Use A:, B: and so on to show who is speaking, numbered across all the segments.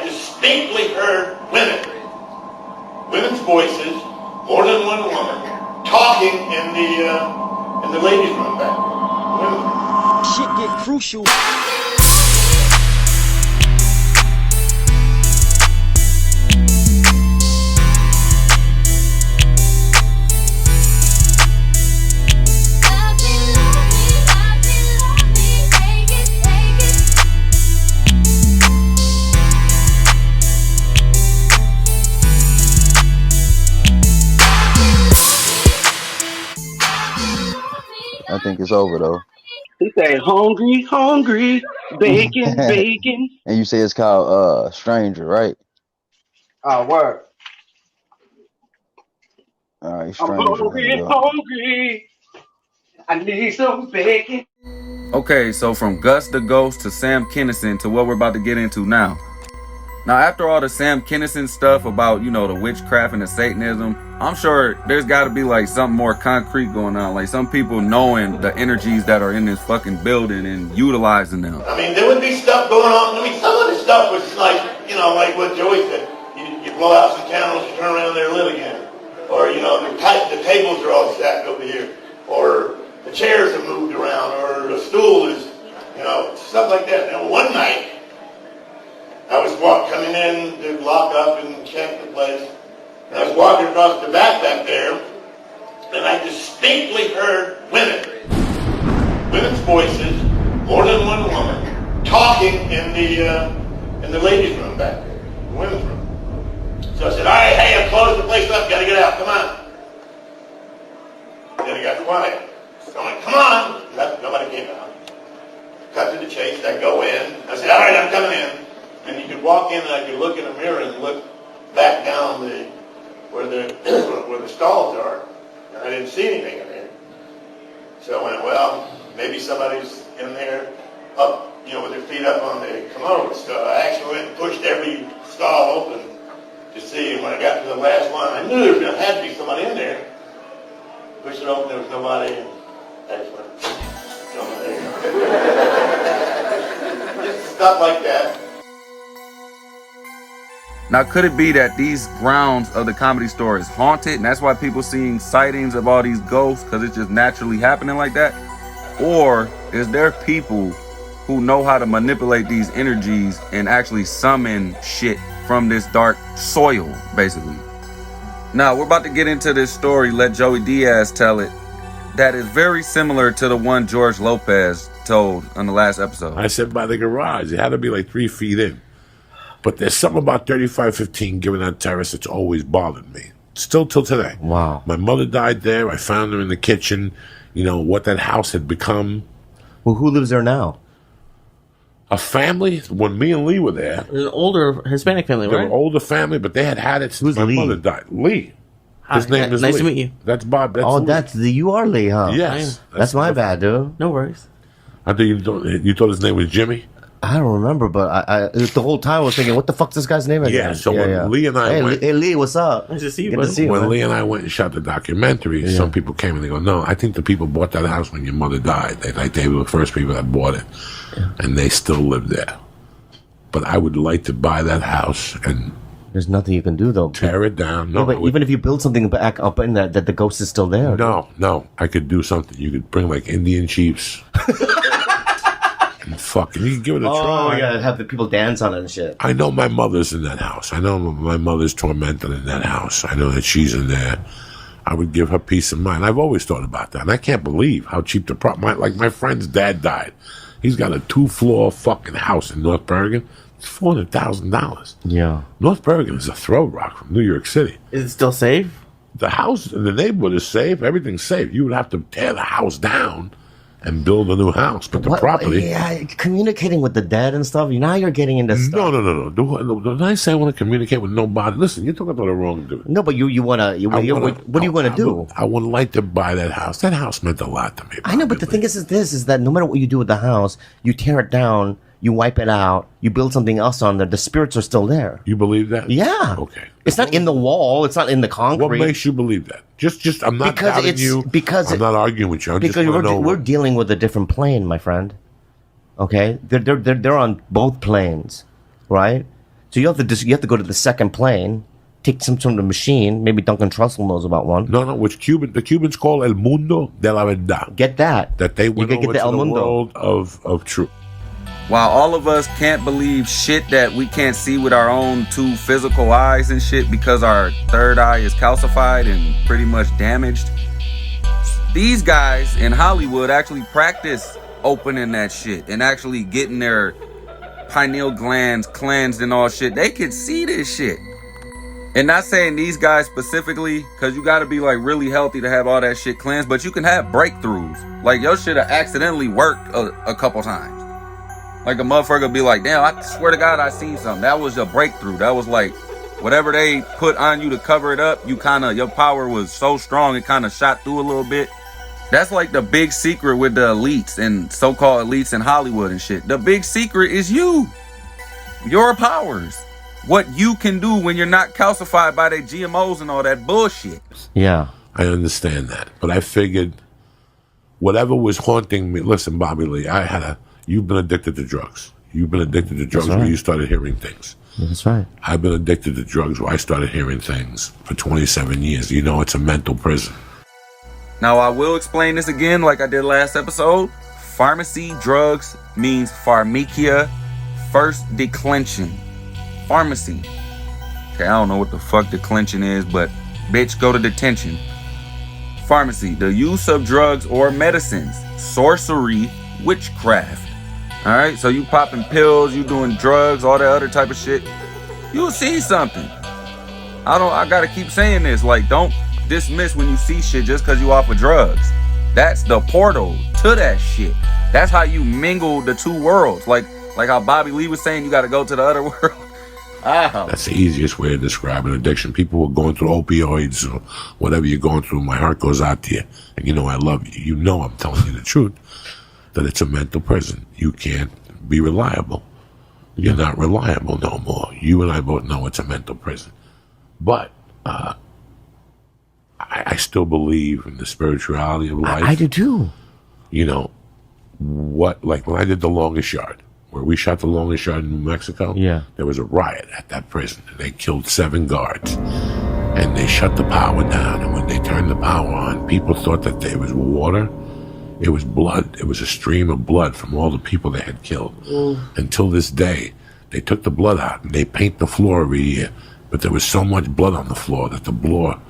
A: distinctly heard women's voices, more than one woman, talking in the ladies' room back there.
B: Shit get crucial.
C: I think it's over though.
D: He say, hungry, hungry, bacon, bacon.
C: And you say it's called Stranger, right?
D: Oh, word.
C: All right,
D: I'm
C: Stranger.
D: hungry, hungry. I need some bacon.
E: Okay, so from Gus the Ghost to Sam Kinison to what we're about to get into now. Now, after all the Sam Kinison stuff about, you know, the witchcraft and the Satanism, I'm sure there's got to be like something more concrete going on. Like some people knowing the energies that are in this fucking building and utilizing them.
A: I mean, there would be stuff going on. I mean, some of the stuff was like, you know, like what Joey said. You blow out some candles, you turn around there and live again. Or, you know, the tables are all stacked over here. Or the chairs have moved around. Or the stool is, you know, stuff like that. Now, one night, I was coming in to lock up and check the place. And I was walking across the back there, and I distinctly heard women's voices, more than one woman, talking in the ladies' room back there, the women's room. So I said, all right, hey, I've closed the place up, gotta get out, come on. Then it got quiet. So I went, come on. Nobody came out. Cut to the chase, I go in. I said, all right, I'm coming in. And you could walk in and I could look in a mirror and look back down where the stalls are. And I didn't see anything in there. So I went, well, maybe somebody's in there up, you know, with their feet up on the commode. So I actually went and pushed every stall open to see. And when I got to the last one, I knew there was going to have to be somebody in there. Pushed it open, there was nobody. And I just went, just stuff like that.
E: Now, could it be that these grounds of the Comedy Store is haunted, and that's why people seeing sightings of all these ghosts, because it's just naturally happening like that? Or is there people who know how to manipulate these energies and actually summon shit from this dark soil, basically? Now, we're about to get into this story, let Joey Diaz tell it, that is very similar to the one George Lopez told on the last episode.
F: I said by the garage. It had to be like 3 feet in. But there's something about 3515 given that terrace that's always bothered me. Still till today.
B: Wow.
F: My mother died there. I found her in the kitchen. You know, what that house had become.
B: Well, who lives there now?
F: A family. When me and Lee were there.
G: An older Hispanic family,
F: They
G: right?
F: were an older family, but they had it since
B: Who's
F: my
B: Lee?
F: mother died. Lee. His name is
G: nice
F: Lee.
G: to meet you.
F: That's Bob. That's Lee.
B: That's you are Lee, huh?
F: Yes.
B: That's my bad, dude.
G: No worries.
F: I think you thought his name was Jimmy?
B: I don't remember, but I the whole time I was thinking, what the fuck's this guy's name again?
F: Yeah, so when Lee and I went...
B: Hey, Lee, what's up?
G: Nice to see you,
B: Good
G: buddy.
B: to see you,
F: When
B: man.
F: Lee and I went and shot the documentary, some people came and they go, no, I think the people bought that house when your mother died. They were the first people that bought it. And they still live there. But I would like to buy that house and
B: There's nothing you can do, though.
F: tear it down.
B: No, but even if you build something back up in that the ghost is still there.
F: No, I could do something. You could bring like Indian chiefs. And fucking, you can give it a try.
B: Oh, yeah, have the people dance on it and shit.
F: I know my mother's in that house. I know my mother's tormented in that house. I know that she's in there. I would give her peace of mind. I've always thought about that. And I can't believe how cheap the like my friend's dad died. He's got a 2-floor fucking house in North Bergen. It's $400,000.
B: Yeah.
F: North Bergen is a throw rock from New York City.
G: Is it still safe?
F: The house in the neighborhood is safe. Everything's safe. You would have to tear the house down and build a new house. But the property...
B: Yeah, communicating with the dead and stuff. Now you're getting into stuff.
F: No. Don't I say I want to communicate with nobody? Listen, you're talking about the wrong dude.
B: No, but you want to... What do you want to do?
F: I would like to buy that house. That house meant a lot to me.
B: I know, but the thing is that no matter what you do with the house, you tear it down, you wipe it out, you build something else on there, the spirits are still there.
F: You believe that?
B: Yeah.
F: Okay.
B: It's not in the wall. It's not in the concrete.
F: What makes you believe that? Just I'm not doubting you. I'm not arguing with you.
B: Because we're dealing with a different plane, my friend. Okay? They're on both planes, right? So you have to go to the second plane, take some sort of machine. Maybe Duncan Trussell knows about one.
F: No, which the Cubans call El Mundo de la Verdad.
B: Get that.
F: That they went over to the world of truth.
E: While all of us can't believe shit that we can't see with our own two physical eyes and shit because our third eye is calcified and pretty much damaged, these guys in Hollywood actually practice opening that shit and actually getting their pineal glands cleansed and all shit. They could see this shit. And not saying these guys specifically, because you got to be like really healthy to have all that shit cleansed, but you can have breakthroughs. Like your shit will accidentally work a couple times. Like a motherfucker be like, damn, I swear to God I seen something. That was a breakthrough. That was like whatever they put on you to cover it up, your power was so strong it kind of shot through a little bit. That's like the big secret with the elites and so-called elites in Hollywood and shit. The big secret is you. Your powers. What you can do when you're not calcified by their GMOs and all that bullshit.
B: Yeah.
F: I understand that. But I figured whatever was haunting me. Listen, Bobby Lee, you've been addicted to drugs. You've been addicted to drugs where you started hearing things.
B: That's right.
F: I've been addicted to drugs where I started hearing things for 27 years. You know, it's a mental prison.
E: Now, I will explain this again like I did last episode. Pharmacy drugs means pharmakia, first declension. Pharmacy. Okay, I don't know what the fuck declension is, but bitch, go to detention. Pharmacy, the use of drugs or medicines. Sorcery, witchcraft. Alright, so you popping pills, you doing drugs, all that other type of shit. You'll see something. I gotta keep saying this. Like, don't dismiss when you see shit just because you off of drugs. That's the portal to that shit. That's how you mingle the two worlds. Like how Bobby Lee was saying, you gotta go to the other world.
F: That's the easiest way to describe an addiction. People who are going through opioids or whatever you're going through, my heart goes out to you. And you know I love you. You know I'm telling you the truth. That it's a mental prison. You can't be reliable. You're not reliable no more. You and I both know it's a mental prison. But I still believe in the spirituality of life.
B: I do too.
F: You know, like when I did The Longest Yard, where we shot The Longest Yard in New Mexico, there was a riot at that prison. And they killed 7 guards. And they shut the power down. And when they turned the power on, people thought that there was water. It was blood. It was a stream of blood from all the people they had killed. Until this day, they took the blood out and they paint the floor every year. But there was so much blood on the floor that the blood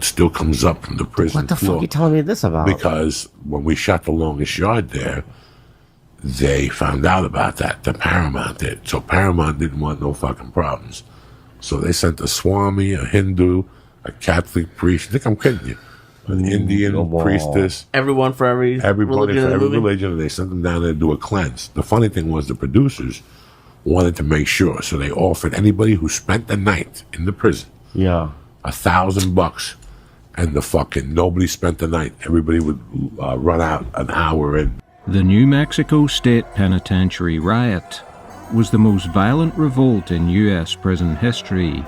F: still comes up from the prison
B: What the
F: floor.
B: fuck are you telling me this about?
F: Because when we shot The Longest Yard there, they found out about that. The Paramount did. So Paramount didn't want no fucking problems. So they sent a Swami, a Hindu, a Catholic priest. I think I'm kidding you. An Indian priestess.
G: Everyone for every
F: Everybody
G: religion
F: for
G: in the
F: every
G: movie?
F: religion, and they sent them down there to do a cleanse. The funny thing was the producers wanted to make sure, so they offered anybody who spent the night in the prison $1,000, and the fucking nobody spent the night. Everybody would run out an hour in.
H: The New Mexico State Penitentiary riot was the most violent revolt in U.S. prison history.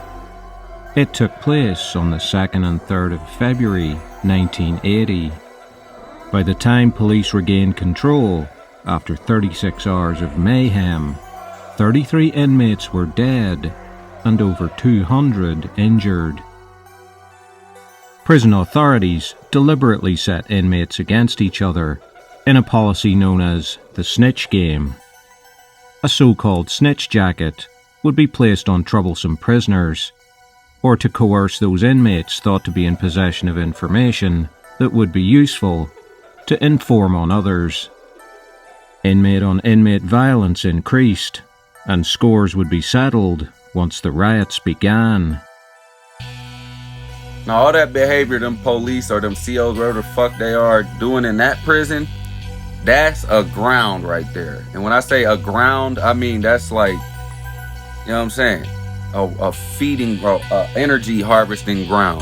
H: It took place on the 2nd and 3rd of February 1980. By the time police regained control, after 36 hours of mayhem, 33 inmates were dead and over 200 injured. Prison authorities deliberately set inmates against each other in a policy known as the snitch game. A so-called snitch jacket would be placed on troublesome prisoners, or to coerce those inmates thought to be in possession of information that would be useful to inform on others. Inmate-on-inmate violence increased, and scores would be settled once the riots began.
E: Now, all that behavior them police or them COs, whatever the fuck they are, doing in that prison, that's a ground right there. And when I say a ground, I mean that's like, you know what I'm saying? A feeding, energy harvesting ground.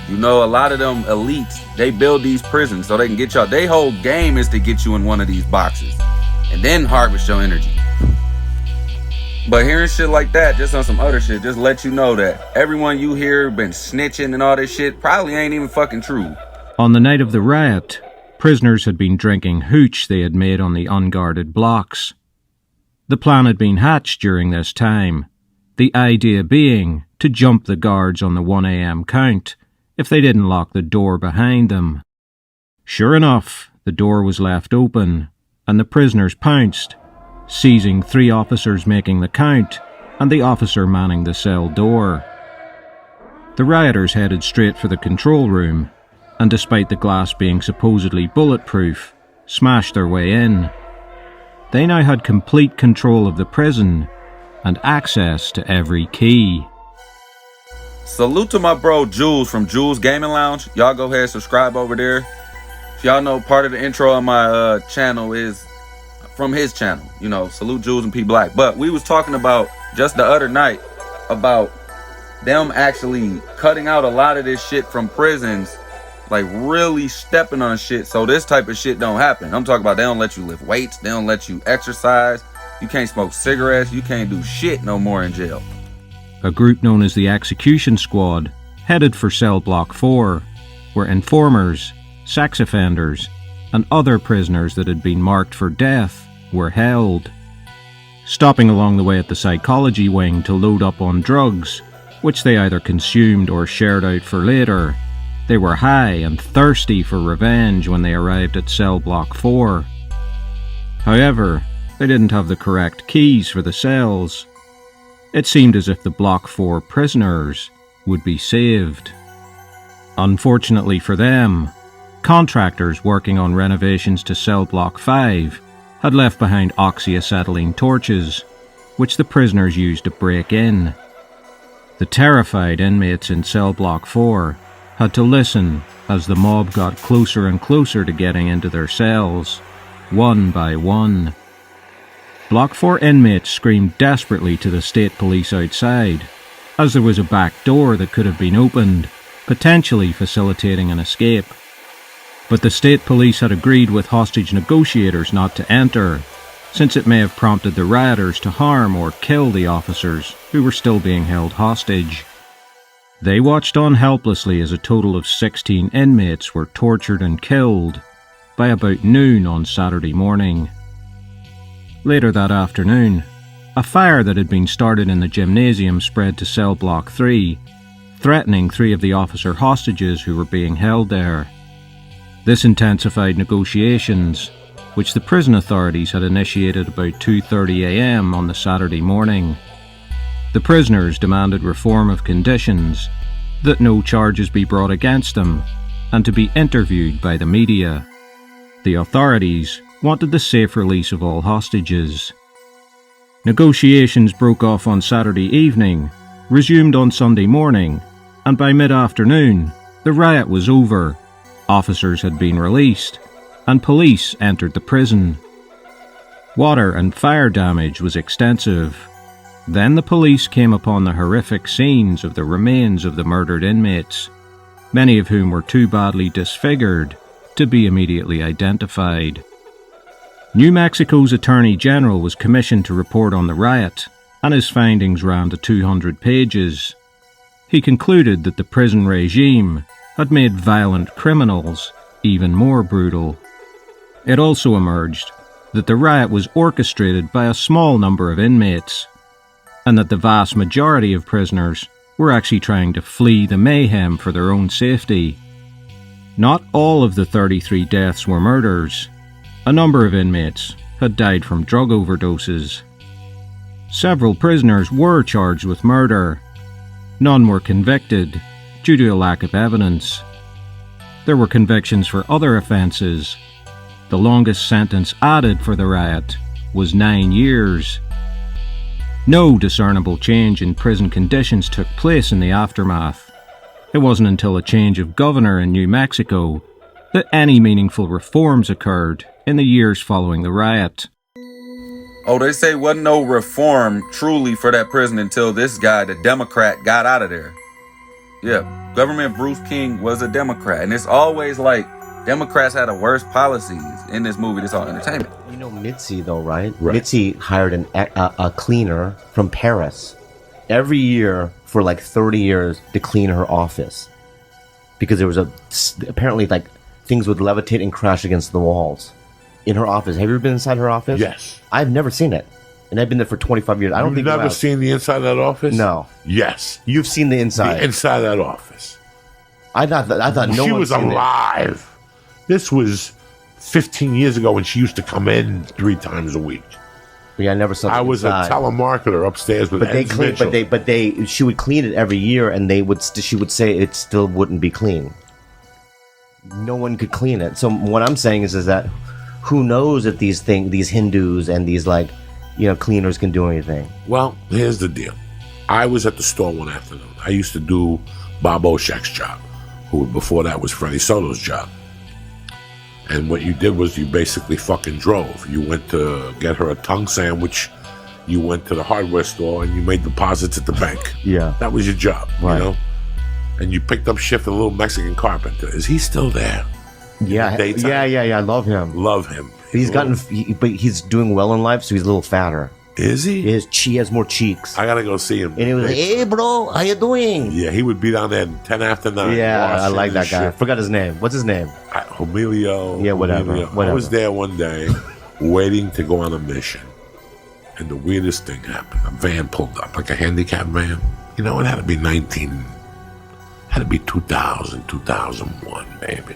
E: You know, a lot of them elites, they build these prisons so they can get y'all. Their whole game is to get you in one of these boxes and then harvest your energy. But hearing shit like that, just on some other shit, just let you know that everyone you hear been snitching and all this shit probably ain't even fucking true.
H: On the night of the riot, prisoners had been drinking hooch they had made on the unguarded blocks. The plan had been hatched during this time, the idea being to jump the guards on the 1 a.m. count if they didn't lock the door behind them. Sure enough, the door was left open, and the prisoners pounced, seizing 3 officers making the count and the officer manning the cell door. The rioters headed straight for the control room, and despite the glass being supposedly bulletproof, smashed their way in. They now had complete control of the prison and access to every key.
E: Salute to my bro Jules from Jules Gaming Lounge. Y'all go ahead and subscribe over there. If y'all know, part of the intro on my channel is from his channel. You know, salute Jules and P Black. But we was talking about just the other night about them actually cutting out a lot of this shit from prisons, like really stepping on shit so this type of shit don't happen. I'm talking about they don't let you lift weights, they don't let you exercise, you can't smoke cigarettes, you can't do shit no more in jail.
H: A group known as the Execution Squad headed for cell block 4, where informers, sex offenders, and other prisoners that had been marked for death were held. Stopping along the way at the psychology wing to load up on drugs, which they either consumed or shared out for later, they were high and thirsty for revenge when they arrived at cell block 4. However, they didn't have the correct keys for the cells. It seemed as if the block 4 prisoners would be saved. Unfortunately for them, contractors working on renovations to cell block 5 had left behind oxyacetylene torches, which the prisoners used to break in. The terrified inmates in cell block 4 had to listen as the mob got closer and closer to getting into their cells, one by one. Block 4 inmates screamed desperately to the state police outside, as there was a back door that could have been opened, potentially facilitating an escape. But the state police had agreed with hostage negotiators not to enter, since it may have prompted the rioters to harm or kill the officers who were still being held hostage. They watched on helplessly as a total of 16 inmates were tortured and killed by about noon on Saturday morning. Later that afternoon, a fire that had been started in the gymnasium spread to cell block 3, threatening 3 of the officer hostages who were being held there. This intensified negotiations, which the prison authorities had initiated about 2:30 a.m. on the Saturday morning. The prisoners demanded reform of conditions, that no charges be brought against them, and to be interviewed by the media. The authorities wanted the safe release of all hostages. Negotiations broke off on Saturday evening, resumed on Sunday morning, and by mid-afternoon, the riot was over, officers had been released, and police entered the prison. Water and fire damage was extensive. Then the police came upon the horrific scenes of the remains of the murdered inmates, many of whom were too badly disfigured to be immediately identified. New Mexico's Attorney General was commissioned to report on the riot, and his findings ran to 200 pages. He concluded that the prison regime had made violent criminals even more brutal. It also emerged that the riot was orchestrated by a small number of inmates, and that the vast majority of prisoners were actually trying to flee the mayhem for their own safety. Not all of the 33 deaths were murders. A number of inmates had died from drug overdoses. Several prisoners were charged with murder. None were convicted due to a lack of evidence. There were convictions for other offences. The longest sentence added for the riot was 9 years. No discernible change in prison conditions took place in the aftermath. It wasn't until a change of governor in New Mexico that any meaningful reforms occurred in the years following the riot.
E: Oh, they say wasn't no reform truly for that prison until this guy, the Democrat, got out of there. Yeah, Government Bruce King was a Democrat, and it's always like Democrats had the worst policies in this movie. It's all entertainment.
B: You know Mitzi, though, right? Mitzi hired a cleaner from Paris every year for like 30 years to clean her office, because there was apparently like things would levitate and crash against the walls in her office. Have you ever been inside her office?
F: Yes.
B: I've never seen it. and I've been there for 25 years. I don't
F: You've
B: think
F: never seen the inside of that office?
B: No.
F: Yes.
B: You've seen the inside.
F: The inside of that office.
B: I thought no
F: she
B: one
F: was
B: seen
F: alive. This was 15 years ago when she used to come in 3 times a week.
B: It. Yeah, I never saw.
F: I was
B: inside.
F: a telemarketer upstairs with
B: But they
F: Ed
B: clean.
F: Mitchell.
B: She would clean it every year, and she would say it still wouldn't be clean. No one could clean it. So what I'm saying is that who knows if these Hindus and these cleaners can do anything?
F: Well, here's the deal. I was at the store one afternoon. I used to do Bob Oshak's job, who before that was Freddie Soto's job. And what you did was you basically fucking drove. You went to get her a tongue sandwich. You went to the hardware store and you made deposits at the bank.
B: Yeah.
F: That was your job,
B: Right.
F: you know? And you picked up shift with a little Mexican carpenter. Is he still there?
B: Yeah. Yeah. I love him.
F: Love him.
B: But he's doing well in life, so he's a little fatter.
F: Is he?
B: He has more cheeks.
F: I gotta go see him.
B: And he was like, "Hey, bro, how you doing?"
F: Yeah, he would be down there 10 after 9.
B: Yeah, I
F: washing
B: like that
F: and
B: guy. I
F: shit.
B: forgot his name. What's his name?
F: Emilio.
B: Yeah, whatever.
F: I was there one day waiting to go on a mission. And the weirdest thing happened. A van pulled up, like a handicapped van. You know, it had to be 2000, 2001, maybe.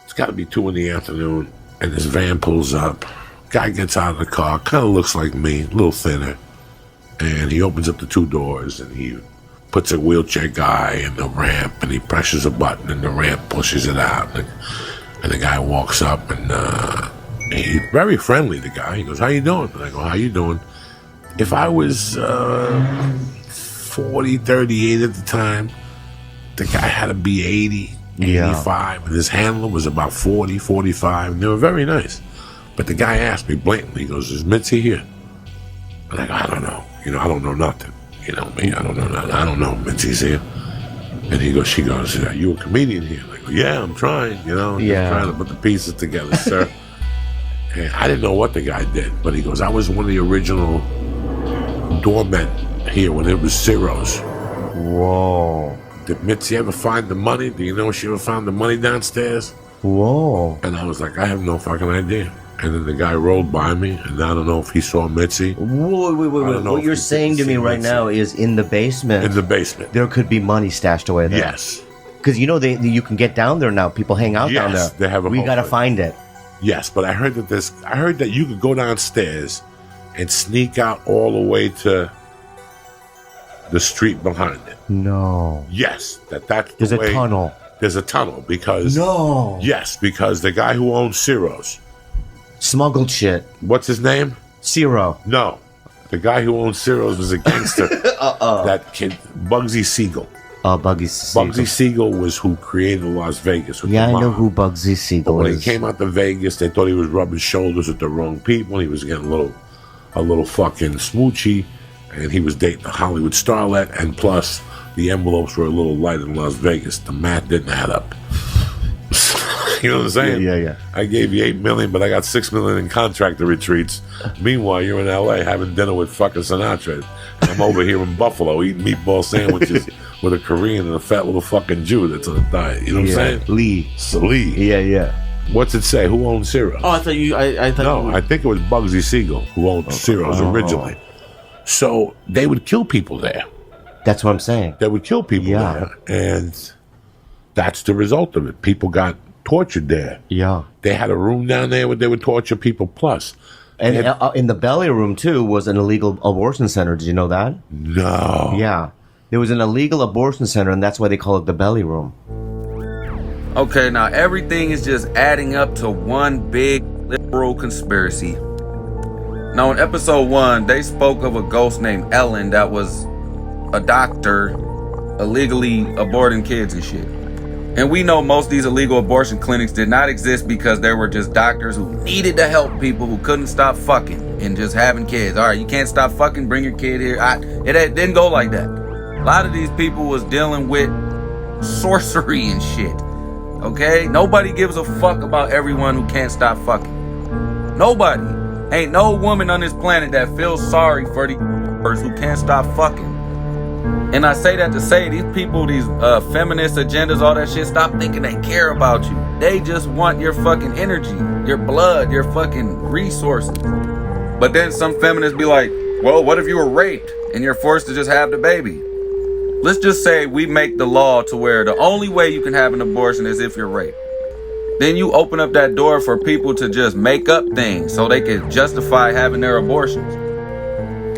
F: It's got to be 2 in the afternoon. And this van pulls up. Guy gets out of the car, kind of looks like me, a little thinner. And he opens up the 2 doors and he puts a wheelchair guy in the ramp and he presses a button and the ramp pushes it out. And the guy walks up and he's very friendly, the guy. He goes, "How you doing?" And I go, "How you doing?" If I was 40, 38 at the time, the guy had to be 80, 85. And his handler was about 40, 45. And they were very nice. But the guy asked me blatantly, he goes, "Is Mitzi here?" And I go, "I don't know. I don't know nothing. Me, I don't know nothing. I don't know if Mitzi's here." And she goes, "Are you a comedian here?" And I go, "Yeah, I'm trying, just trying to put the pieces together, sir." And I didn't know what the guy did, but he goes, "I was one of the original doormen here when it was Ciro's."
B: Whoa.
F: Did Mitzi ever find the money? Do you know if she ever found the money downstairs?
B: Whoa.
F: And I was like, I have no fucking idea. And then the guy rolled by me, and I don't know if he saw Mitzi.
B: Wait. What you're saying to me right now is in the basement.
F: In the basement.
B: There could be money stashed away there.
F: Yes.
B: Because you can get down there now. People hang out down there.
F: Yes, they have a
B: We
F: whole
B: got to
F: thing.
B: find it.
F: Yes, but I heard that you could go downstairs and sneak out all the way to the street behind it.
B: No.
F: Yes, that's
B: There's
F: the way.
B: a tunnel.
F: There's a tunnel because
B: No.
F: Yes, because the guy who owns Ciro's.
B: Smuggled shit.
F: What's his name?
B: Ciro.
F: No. The guy who owns Ciro's was a gangster. That kid, Bugsy Siegel.
B: Bugsy Siegel.
F: Bugsy Siegel was who created Las Vegas. With
B: Yeah,
F: the
B: I know
F: mob.
B: who Bugsy Siegel
F: When
B: is.
F: he came out to Vegas, they thought he was rubbing shoulders with the wrong people. He was getting a little fucking smoochy, and he was dating a Hollywood starlet. And plus, the envelopes were a little light in Las Vegas. The math didn't add up. You know what I'm saying?
B: Yeah.
F: I gave you $8 million, but I got $6 million in contractor retreats. Meanwhile, you're in LA having dinner with fucking Sinatra. And I'm over here in Buffalo eating meatball sandwiches with a Korean and a fat little fucking Jew that's on a diet. You know what I'm saying?
B: Lee.
F: So Lee.
B: Yeah.
F: What's it say? Who owns Ciro?
G: Oh, I thought you. I thought.
F: No, I think it was Bugsy Siegel who owned Ciro's originally. So they would kill people there.
B: That's what I'm saying.
F: They would kill people there. And that's the result of it. People got tortured there.
B: Yeah.
F: They had a room down there where they would torture people plus.
B: And in the belly room, too, was an illegal abortion center. Did you know that?
F: No.
B: Yeah. There was an illegal abortion center, and that's why they call it the belly room.
E: Okay, now everything is just adding up to one big liberal conspiracy. Now in episode 1, they spoke of a ghost named Ellen that was a doctor illegally aborting kids and shit. And we know most of these illegal abortion clinics did not exist because there were just doctors who needed to help people who couldn't stop fucking and just having kids. All right, you can't stop fucking, bring your kid here. It didn't go like that. A lot of these people was dealing with sorcery and shit. Okay? Nobody gives a fuck about everyone who can't stop fucking. Nobody. Ain't no woman on this planet that feels sorry for the who can't stop fucking. And I say that to say these people, these feminist agendas, all that shit, stop thinking they care about you. They just want your fucking energy, your blood, your fucking resources. But then some feminists be like, well, what if you were raped and you're forced to just have the baby? Let's just say we make the law to where the only way you can have an abortion is if you're raped. Then you open up that door for people to just make up things so they can justify having their abortions.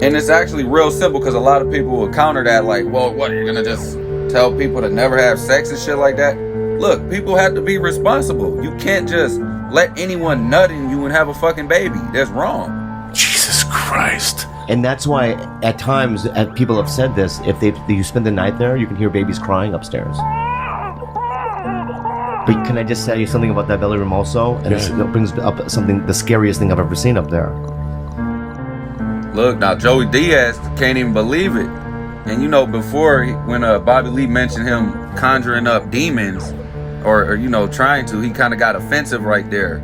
E: And it's actually real simple, because a lot of people will counter that like, well, what, you're gonna just tell people to never have sex and shit like that? Look, people have to be responsible. You can't just let anyone nut in you and have a fucking baby. That's wrong.
F: Jesus Christ.
B: And that's why at times people have said this, if you spend the night there, you can hear babies crying upstairs. But can I just tell you something about that belly room also? And it brings up something, the scariest thing I've ever seen up there.
E: Look, now Joey Diaz can't even believe it. And you know, before, when Bobby Lee mentioned him conjuring up demons, or you know, trying to, he kind of got offensive right there.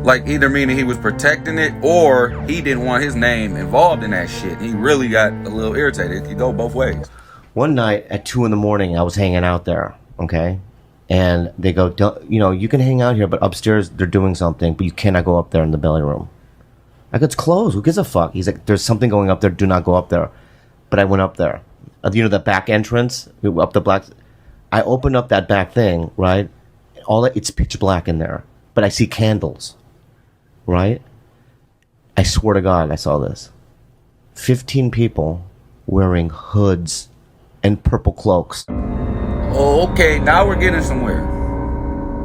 E: Like, either meaning he was protecting it, or he didn't want his name involved in that shit. He really got a little irritated. It could go both ways.
B: One night at 2 a.m, I was hanging out there, okay? And they go, you know, you can hang out here, but upstairs they're doing something, but you cannot go up there in the belly room. Like, it's closed. Who gives a fuck? He's like, there's something going up there. Do not go up there. But I went up there. You know, the back entrance, up the black. I opened up that back thing, right? It's pitch black in there, but I see candles, right? I swear to God, I saw this. 15 people wearing hoods and purple cloaks.
E: Oh, okay, now we're getting somewhere.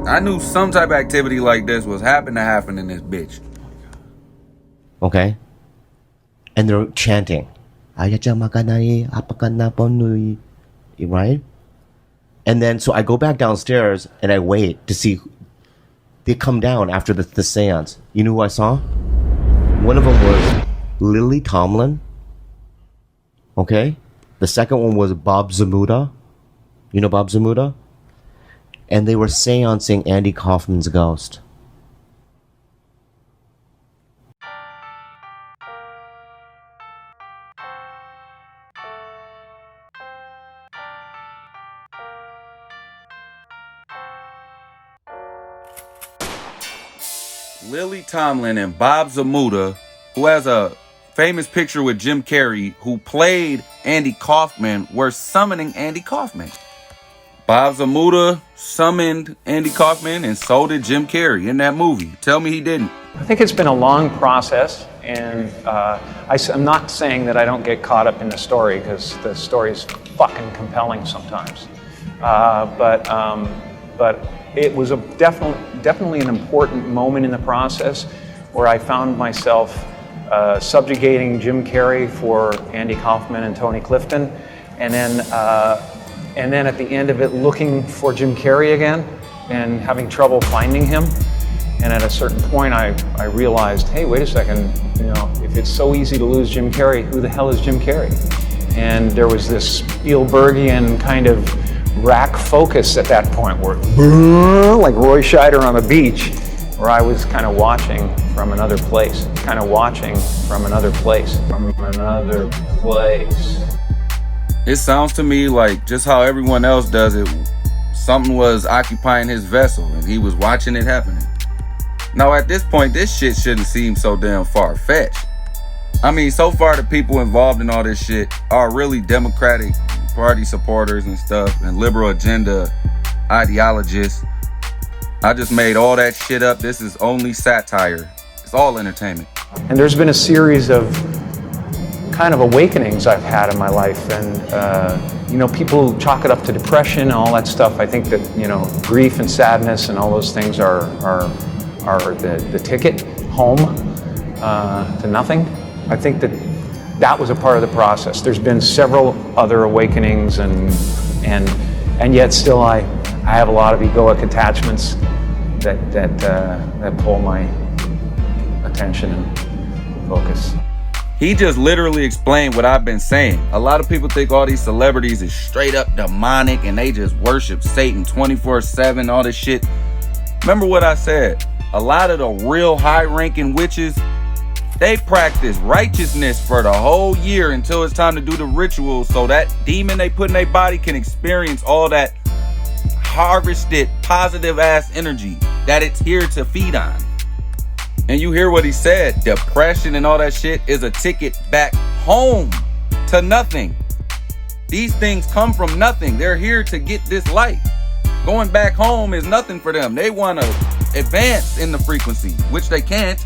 E: I knew some type of activity like this was happen in this bitch.
B: Okay? And they're chanting. Right? And then, so I go back downstairs and I wait to see. They come down after the seance. You know who I saw? One of them was Lily Tomlin. Okay? The second one was Bob Zamuda. You know Bob Zamuda? And they were seancing Andy Kaufman's ghost.
E: Lily Tomlin and Bob Zamuda, who has a famous picture with Jim Carrey, who played Andy Kaufman, were summoning Andy Kaufman. Bob Zamuda summoned Andy Kaufman, and so did Jim Carrey in that movie. Tell me he didn't.
I: I think it's been a long process, and I'm not saying that I don't get caught up in the story, because the story is fucking compelling sometimes. But it was definitely an important moment in the process where I found myself subjugating Jim Carrey for Andy Kaufman and Tony Clifton, and then at the end of it looking for Jim Carrey again and having trouble finding him. And at a certain point I realized, hey, wait a second, you know, if it's so easy to lose Jim Carrey, who the hell is Jim Carrey? And there was this Spielbergian kind of rack focus at that point where, like Roy Scheider on the beach, where I was kind of watching from another place,
E: It sounds to me like just how everyone else does it, something was occupying his vessel and he was watching it happening. Now at this point, this shit shouldn't seem so damn far-fetched. I mean, so far the people involved in all this shit are really Democratic Party supporters and stuff, and liberal agenda ideologists. I just made all that shit up. This is only satire. It's all entertainment.
I: And there's been a series of kind of awakenings I've had in my life, and you know, people chalk it up to depression and all that stuff. I think that, you know, grief and sadness and all those things are the ticket home to nothing. I think that was a part of the process. There's been several other awakenings, and yet still I have a lot of egoic attachments that pull my attention and focus.
E: He just literally explained what I've been saying. A lot of people think all these celebrities is straight up demonic and they just worship Satan 24/7, all this shit. Remember what I said? A lot of the real high-ranking witches, they practice righteousness for the whole year until it's time to do the rituals so that demon they put in their body can experience all that harvested positive ass energy that it's here to feed on. And you hear what he said. Depression and all that shit is a ticket back home to nothing. These things come from nothing. They're here to get this light. Going back home is nothing for them. They want to advance in the frequency, which they can't,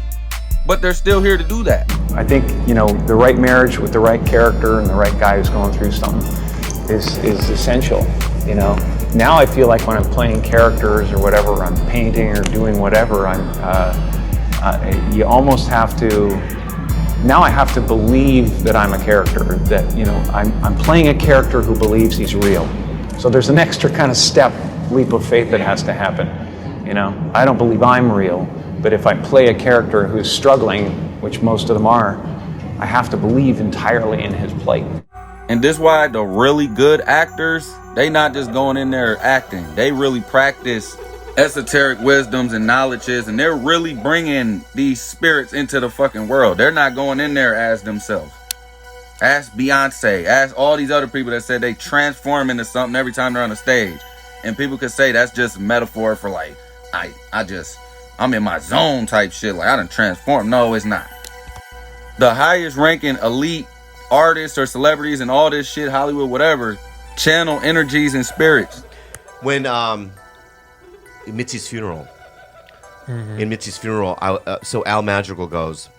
E: but they're still here to do that.
I: I think, you know, the right marriage with the right character and the right guy who's going through something is essential, you know. Now I feel like when I'm playing characters or whatever, I'm painting or doing whatever, you almost have to, now I have to believe that I'm a character, that, you know, I'm playing a character who believes he's real. So there's an extra kind of leap of faith that has to happen, you know. I don't believe I'm real, but if I play a character who's struggling, which most of them are, I have to believe entirely in his plight.
E: And this why the really good actors, they not just going in there acting. They really practice esoteric wisdoms and knowledges, and they're really bringing these spirits into the fucking world. They're not going in there as themselves. Ask Beyonce, ask all these other people that said they transform into something every time they're on the stage. And people could say that's just a metaphor for like, I'm in my zone type shit. Like I done transformed. No, it's not. The highest ranking elite artists or celebrities and all this shit, Hollywood, whatever, channel energies and spirits.
B: When Mitzi's funeral, in Mitzi's funeral, so Al Madrigal goes,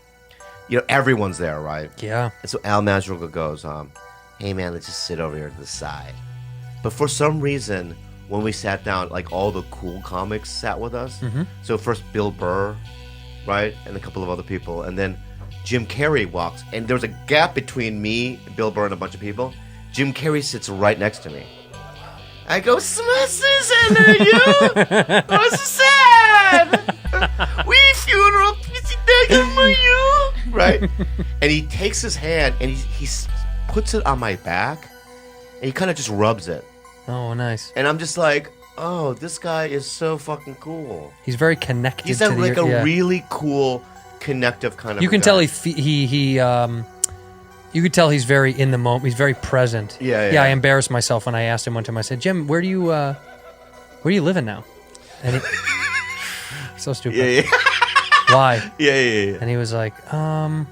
B: you know, everyone's there, right?
J: Yeah.
B: And so Al Madrigal goes, hey man, let's just sit over here to the side. But for some reason, when we sat down, like all the cool comics sat with us. So first Bill Burr, right, and a couple of other people, and then Jim Carrey walks, and there's a gap between me, Bill Burr, and a bunch of people. Jim Carrey sits right next to me. I go, Susan, are you? Oh, sad. We funeral, are you? Right? And he takes his hand, and he puts it on my back, and he kind of just rubs it.
J: Oh, nice.
B: And I'm just like, oh, this guy is so fucking cool.
J: He's very connected.
B: He's
J: to
B: like a really cool, connective kind of.
J: You can tell you could tell he's very in the moment. He's very present.
B: Yeah.
J: I embarrassed myself when I asked him one time. I said, Jim, where are you living now? And he, so stupid.
B: Yeah.
J: Why?
B: Yeah.
J: And he was like, I'm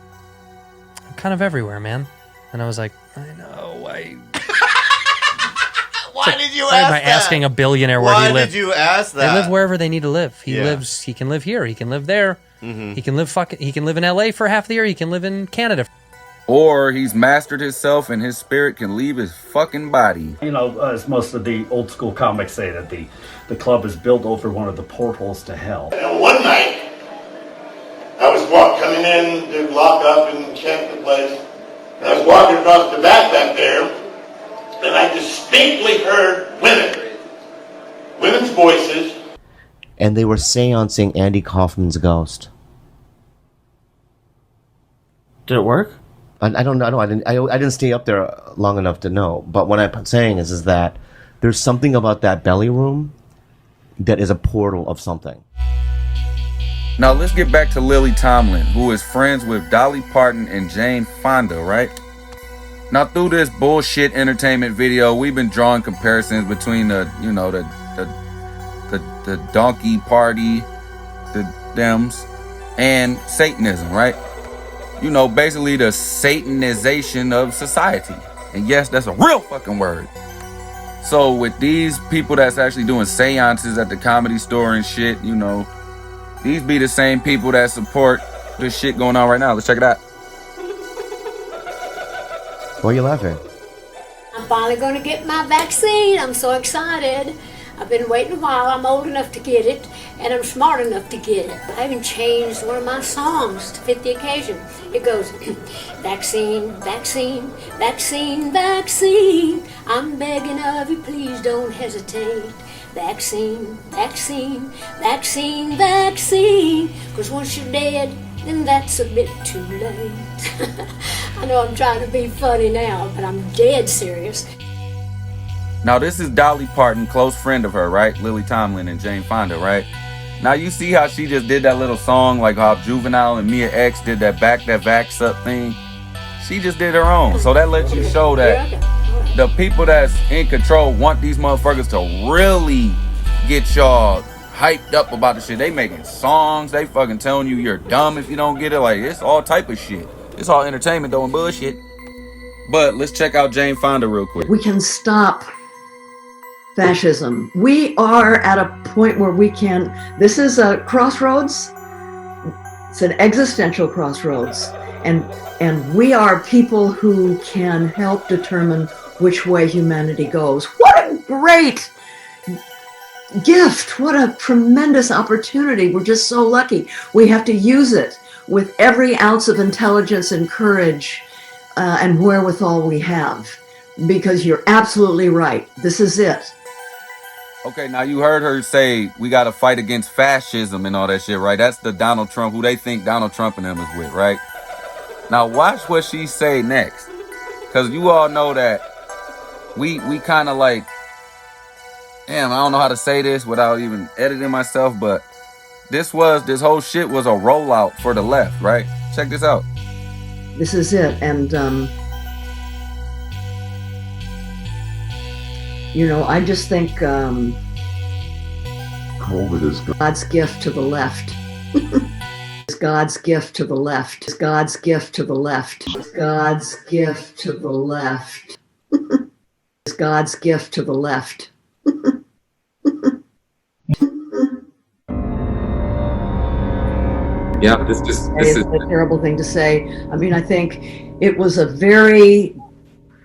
J: kind of everywhere, man. And I was like, I know.
B: Why did you ask
J: Why am I
B: that?
J: asking a billionaire where he lives?
B: Why did you ask that?
J: They live wherever they need to live. He can live here. He can live there. He can live in LA for half the year. He can live in Canada.
E: Or he's mastered himself and his spirit can leave his fucking body.
K: You know, as most of the old school comics say, that the club is built over one of the portals to hell.
A: And one night, I was coming in to lock up and check the place, and I was walking across the back there, and I distinctly heard women's voices.
B: And they were seancing Andy Kaufman's ghost.
G: Did it work?
B: I don't know. I didn't stay up there long enough to know. But what I'm saying is that there's something about that belly room that is a portal of something.
E: Now let's get back to Lily Tomlin, who is friends with Dolly Parton and Jane Fonda, right? Now through this bullshit entertainment video, we've been drawing comparisons between the donkey party, the Dems, and Satanism, right? You know, basically the Satanization of society. And yes, that's a real fucking word. So with these people that's actually doing seances at the Comedy Store and shit, you know, these be the same people that support this shit going on right now. Let's check it out.
B: Why are you laughing?
L: I'm finally going to get my vaccine. I'm so excited. I've been waiting a while. I'm old enough to get it, and I'm smart enough to get it. I even changed one of my songs to fit the occasion. It goes, vaccine, vaccine, vaccine, vaccine. I'm begging of you, please don't hesitate. Vaccine, vaccine, vaccine, vaccine. 'Cause once you're dead, then that's a bit too late. I know I'm trying to be funny now, but I'm dead serious.
E: Now this is Dolly Parton, close friend of her, right? Lily Tomlin and Jane Fonda, right? Now you see how she just did that little song, like how Juvenile and Mia X did that back that vax up thing. She just did her own. So that lets you show that the people that's in control want these motherfuckers to really get y'all hyped up about the shit. They making songs. They fucking telling you you're dumb if you don't get it. Like, it's all type of shit. It's all entertainment though and bullshit. But let's check out Jane Fonda real quick.
M: We can stop fascism. We are at a point where we can, this is a crossroads. It's an existential crossroads. And we are people who can help determine which way humanity goes. What a great gift. What a tremendous opportunity. We're just so lucky. We have to use it with every ounce of intelligence and courage and wherewithal we have. Because you're absolutely right. This is it.
E: Okay, now you heard her say we got to fight against fascism and all that shit, right? That's the Donald Trump, who they think Donald Trump and them is with, right? Now watch what she say next. Because you all know that we kind of like, damn, I don't know how to say this without even editing myself, but this whole shit was a rollout for the left, right? Check this out.
M: This is it. And, you know, I just think
F: COVID is
M: God's gift to the left. It's God's gift to the left. It's God's gift to the left. It's God's gift to the left. It's God's gift to the left.
E: Yeah, this
M: is a terrible thing to say. I mean, I think it was a very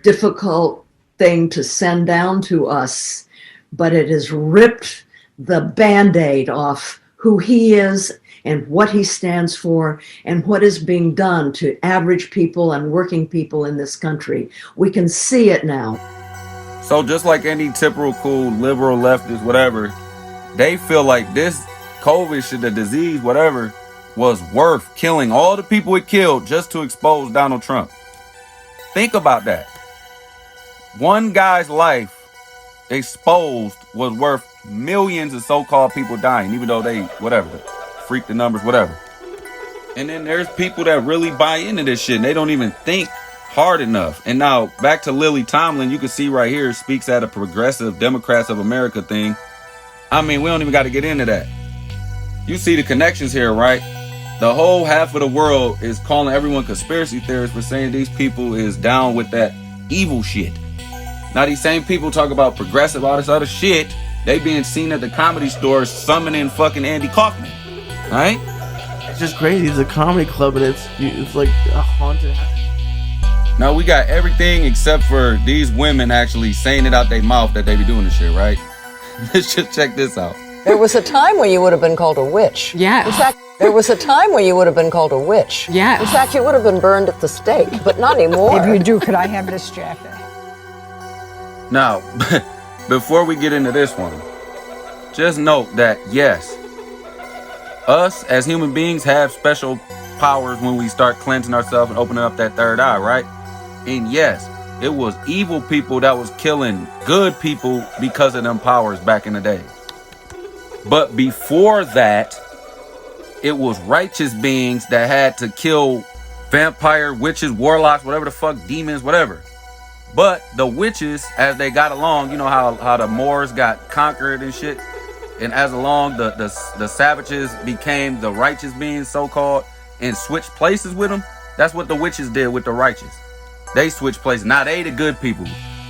M: difficult thing to send down to us, but it has ripped the Band-Aid off who he is and what he stands for and what is being done to average people and working people in this country. We can see it now.
E: So just like any typical liberal leftist, whatever, they feel like this COVID shit, the disease, whatever, was worth killing all the people it killed just to expose Donald Trump. Think about that. One guy's life exposed was worth millions of so-called people dying, even though they, whatever, freak the numbers, whatever. And then there's people that really buy into this shit and they don't even think hard enough. And now back to Lily Tomlin, you can see right here, speaks at a progressive Democrats of America thing. I mean, we don't even got to get into that. You see the connections here, right? The whole half of the world is calling everyone conspiracy theorists for saying these people is down with that evil shit. Now these same people talk about progressive, all this other shit. They being seen at the Comedy Store summoning fucking Andy Kaufman, right?
G: It's just crazy. It's a comedy club and it's like a haunted house.
E: Now we got everything except for these women actually saying it out their mouth that they be doing this shit, right? Let's just check this out.
N: There was a time when you would have been called a witch.
O: Yeah.
N: In fact, there was a time when you would have been called a witch.
O: Yeah.
N: In fact, you would have been burned at the stake, but not anymore.
O: If you do, could I have this jacket?
E: Now, before we get into this one, just note that yes, us as human beings have special powers when we start cleansing ourselves and opening up that third eye, right? And yes, it was evil people that was killing good people because of them powers back in the day. But before that, it was righteous beings that had to kill vampire, witches, warlocks, whatever the fuck, demons, whatever. But the witches, as they got along, you know how the Moors got conquered and shit. And as along, the savages became the righteous beings, so-called, and switched places with them. That's what the witches did with the righteous. They switched places. Now they the good people.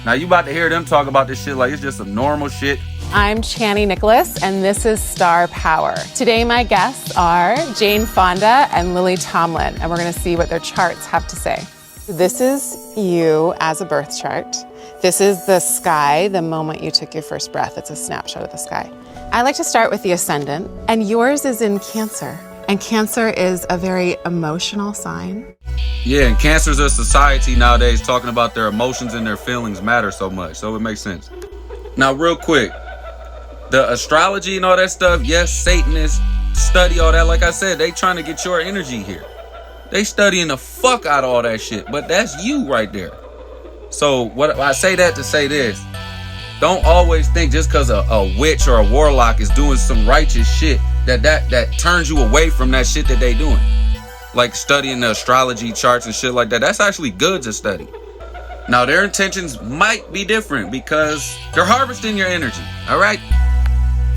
E: Now you about to hear them talk about this shit like it's just some normal shit.
P: I'm Channy Nicholas, and this is Star Power. Today my guests are Jane Fonda and Lily Tomlin, and we're gonna see what their charts have to say. This is you as a birth chart. This is the sky, the moment you took your first breath. It's a snapshot of the sky. I like to start with the ascendant, and yours is in Cancer. And Cancer is a very emotional sign.
E: Yeah, and Cancer's a society nowadays talking about their emotions and their feelings matter so much, so it makes sense. Now, real quick, the astrology and all that stuff, yes, Satanists study all that. Like I said, they trying to get your energy here. They studying the fuck out of all that shit, but that's you right there. So what I say that to say this, don't always think just because a witch or a warlock is doing some righteous shit that turns you away from that shit that they doing. Like studying the astrology charts and shit like that. That's actually good to study. Now their intentions might be different because they're harvesting your energy, all right?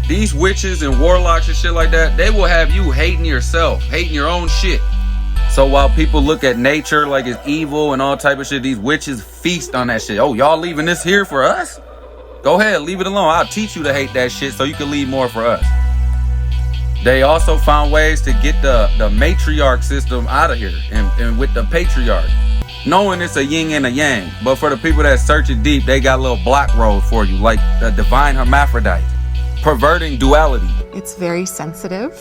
E: These witches and warlocks and shit like that, they will have you hating yourself, hating your own shit. So while people look at nature like it's evil and all type of shit, these witches feast on that shit. Oh, y'all leaving this here for us? Go ahead, leave it alone. I'll teach you to hate that shit so you can leave more for us. They also found ways to get the matriarch system out of here and with the patriarch. Knowing it's a yin and a yang. But for the people that search it deep, they got little block roads for you, like the divine hermaphrodite. Perverting duality.
P: It's very sensitive.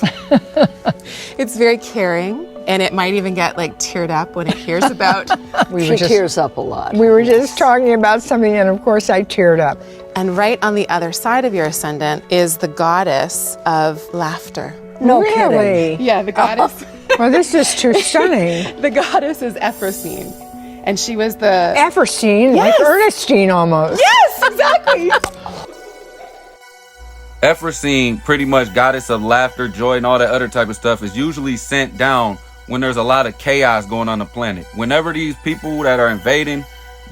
P: It's very caring. And it might even get like teared up when it hears about.
N: She tears up a lot.
O: We were just talking about something, and of course I teared up.
P: And right on the other side of your ascendant is the goddess of laughter.
N: No
O: Really?
N: kidding.
P: Yeah, the goddess.
O: Well, this is too stunning.
P: The goddess is Ephrosyne. And she was the...
O: Ephrosyne,
P: Yes!
O: like Ernestine almost.
P: Yes, exactly.
E: Ephrosyne, pretty much goddess of laughter, joy, and all that other type of stuff, is usually sent down when there's a lot of chaos going on the planet. Whenever these people that are invading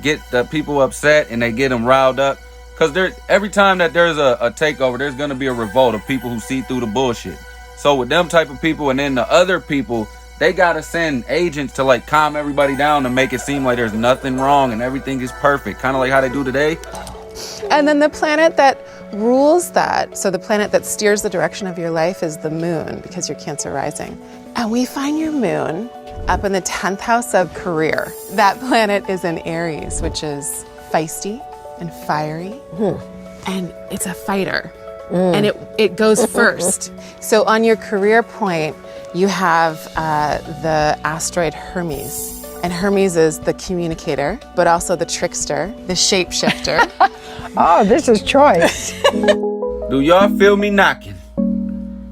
E: get the people upset and they get them riled up, because every time that there's a takeover, there's going to be a revolt of people who see through the bullshit. So with them type of people and then the other people, they got to send agents to like calm everybody down to make it seem like there's nothing wrong and everything is perfect, kind of like how they do today.
P: And then the planet that rules that, so the planet that steers the direction of your life, is the moon, because you're Cancer rising. And we find your moon up in the 10th house of career. That planet is in Aries, which is feisty and fiery. And it's a fighter. And it goes first. So on your career point, you have the asteroid Hermes. And Hermes is the communicator, but also the trickster, the shapeshifter.
O: Oh, this is choice.
E: Do y'all feel me knocking?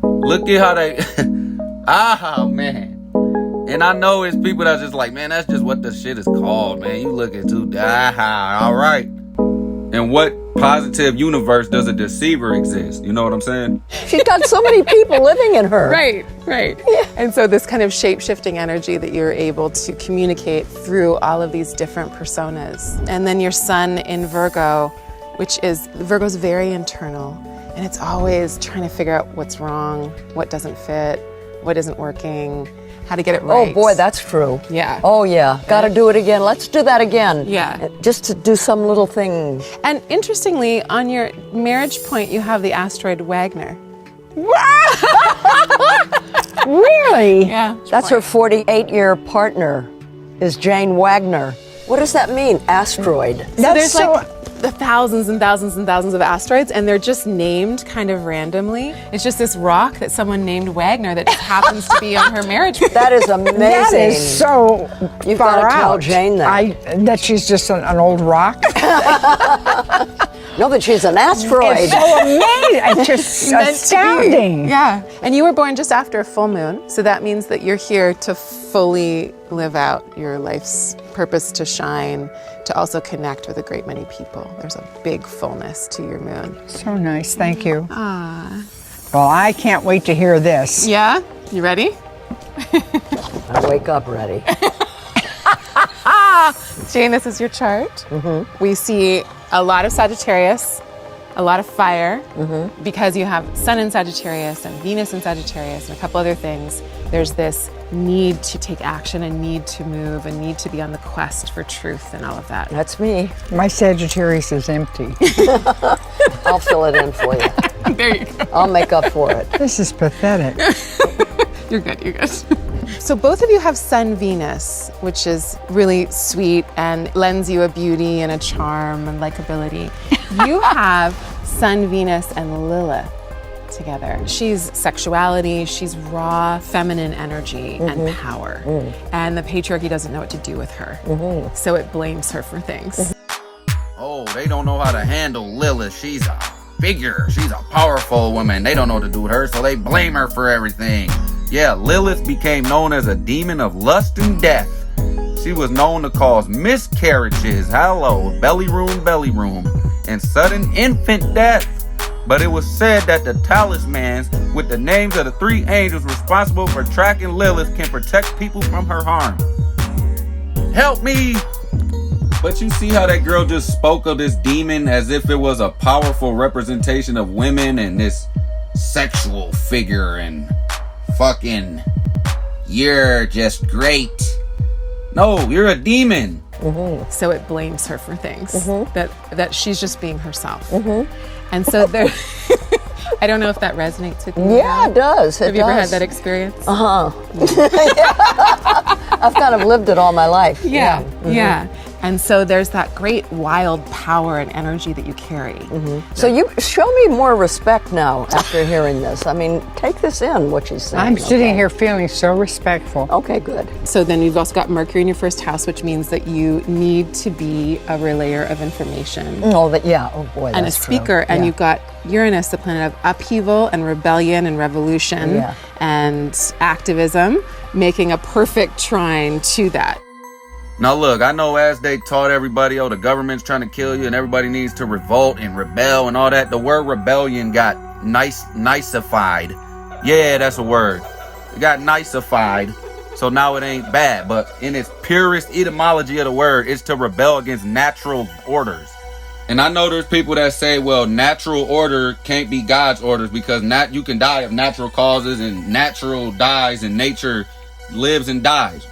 E: Look at how they... oh, man. And I know it's people that's just like, man, that's just what the shit is called, man. You look at too... all right. In what positive universe does a deceiver exist? You know what I'm saying?
N: She's got so many people living in her.
P: Right. Yeah. And so this kind of shape-shifting energy that you're able to communicate through all of these different personas. And then your sun in Virgo, Virgo's very internal. And it's always trying to figure out what's wrong, what doesn't fit, what isn't working, how to get it right.
N: Oh boy, that's true.
P: Yeah.
N: Oh yeah, gotta do it again. Let's do that again.
P: Yeah.
N: Just to do some little thing.
P: And interestingly, on your marriage point, you have the asteroid Wagner.
O: Really?
P: Yeah.
N: That's her 48-year partner, is Jane Wagner. What does that mean, asteroid?
P: So there's like the thousands and thousands and thousands of asteroids, and they're just named kind of randomly. It's just this rock that someone named Wagner that just happens to be on her marriage.
N: That is amazing.
O: That is so
N: You've
O: far
N: got to tell
O: out.
N: Jane that.
O: That she's just an old rock.
N: No, that she's an asteroid.
O: It's so amazing. It's just astounding.
P: Yeah. And you were born just after a full moon, so that means that you're here to fully live out your life's purpose, to shine, to also connect with a great many people. There's a big fullness to your moon.
O: So nice. Thank you. Well, I can't wait to hear this.
P: Yeah? You ready?
N: I wake up ready.
P: Jane, this is your chart. We see a lot of Sagittarius, a lot of fire, because you have Sun in Sagittarius and Venus in Sagittarius and a couple other things. There's this need to take action and need to move and need to be on the quest for truth and all of that.
N: That's me.
O: My Sagittarius is empty.
N: I'll fill it in for you.
P: There you go.
N: I'll make up for it.
O: This is pathetic.
P: You're good. So both of you have Sun Venus, which is really sweet and lends you a beauty and a charm and likability. You have Sun Venus and Lilith together. She's sexuality, she's raw feminine energy and power. And the patriarchy doesn't know what to do with her. So it blames her for things.
E: Oh, they don't know how to handle Lilith. She's a figure. She's a powerful woman. They don't know what to do with her, so they blame her for everything. Yeah, Lilith became known as a demon of lust and death. She was known to cause miscarriages, belly room, and sudden infant death. But it was said that the talismans with the names of the 3 angels responsible for tracking Lilith can protect people from her harm. Help me! But you see how that girl just spoke of this demon as if it was a powerful representation of women and this sexual figure and fucking you're just great. No, you're a demon.
P: So it blames her for things that she's just being herself. And so there, I don't know if that resonates with you.
N: Yeah, it does.
P: Have you ever had that experience?
N: I've kind of lived it all my life.
P: Yeah. And so there's that great wild power and energy that you carry.
N: So you show me more respect now after hearing this. I mean, take this in, what she's saying.
O: I'm sitting here feeling so respectful.
N: Okay, good.
P: So then you've also got Mercury in your first house, which means that you need to be a relayer of information.
N: Oh, boy,
P: and a
N: that's
P: speaker.
N: true.
P: And you've got Uranus, the planet of upheaval and rebellion and revolution and activism, making a perfect trine to that.
E: Now look, I know as they taught everybody, the government's trying to kill you and everybody needs to revolt and rebel and all that, the word rebellion got niceified. Yeah, that's a word. It got niceified, so now it ain't bad. But in its purest etymology of the word, it's to rebel against natural orders. And I know there's people that say, well, natural order can't be God's orders because you can die of natural causes and natural dies and nature lives and dies.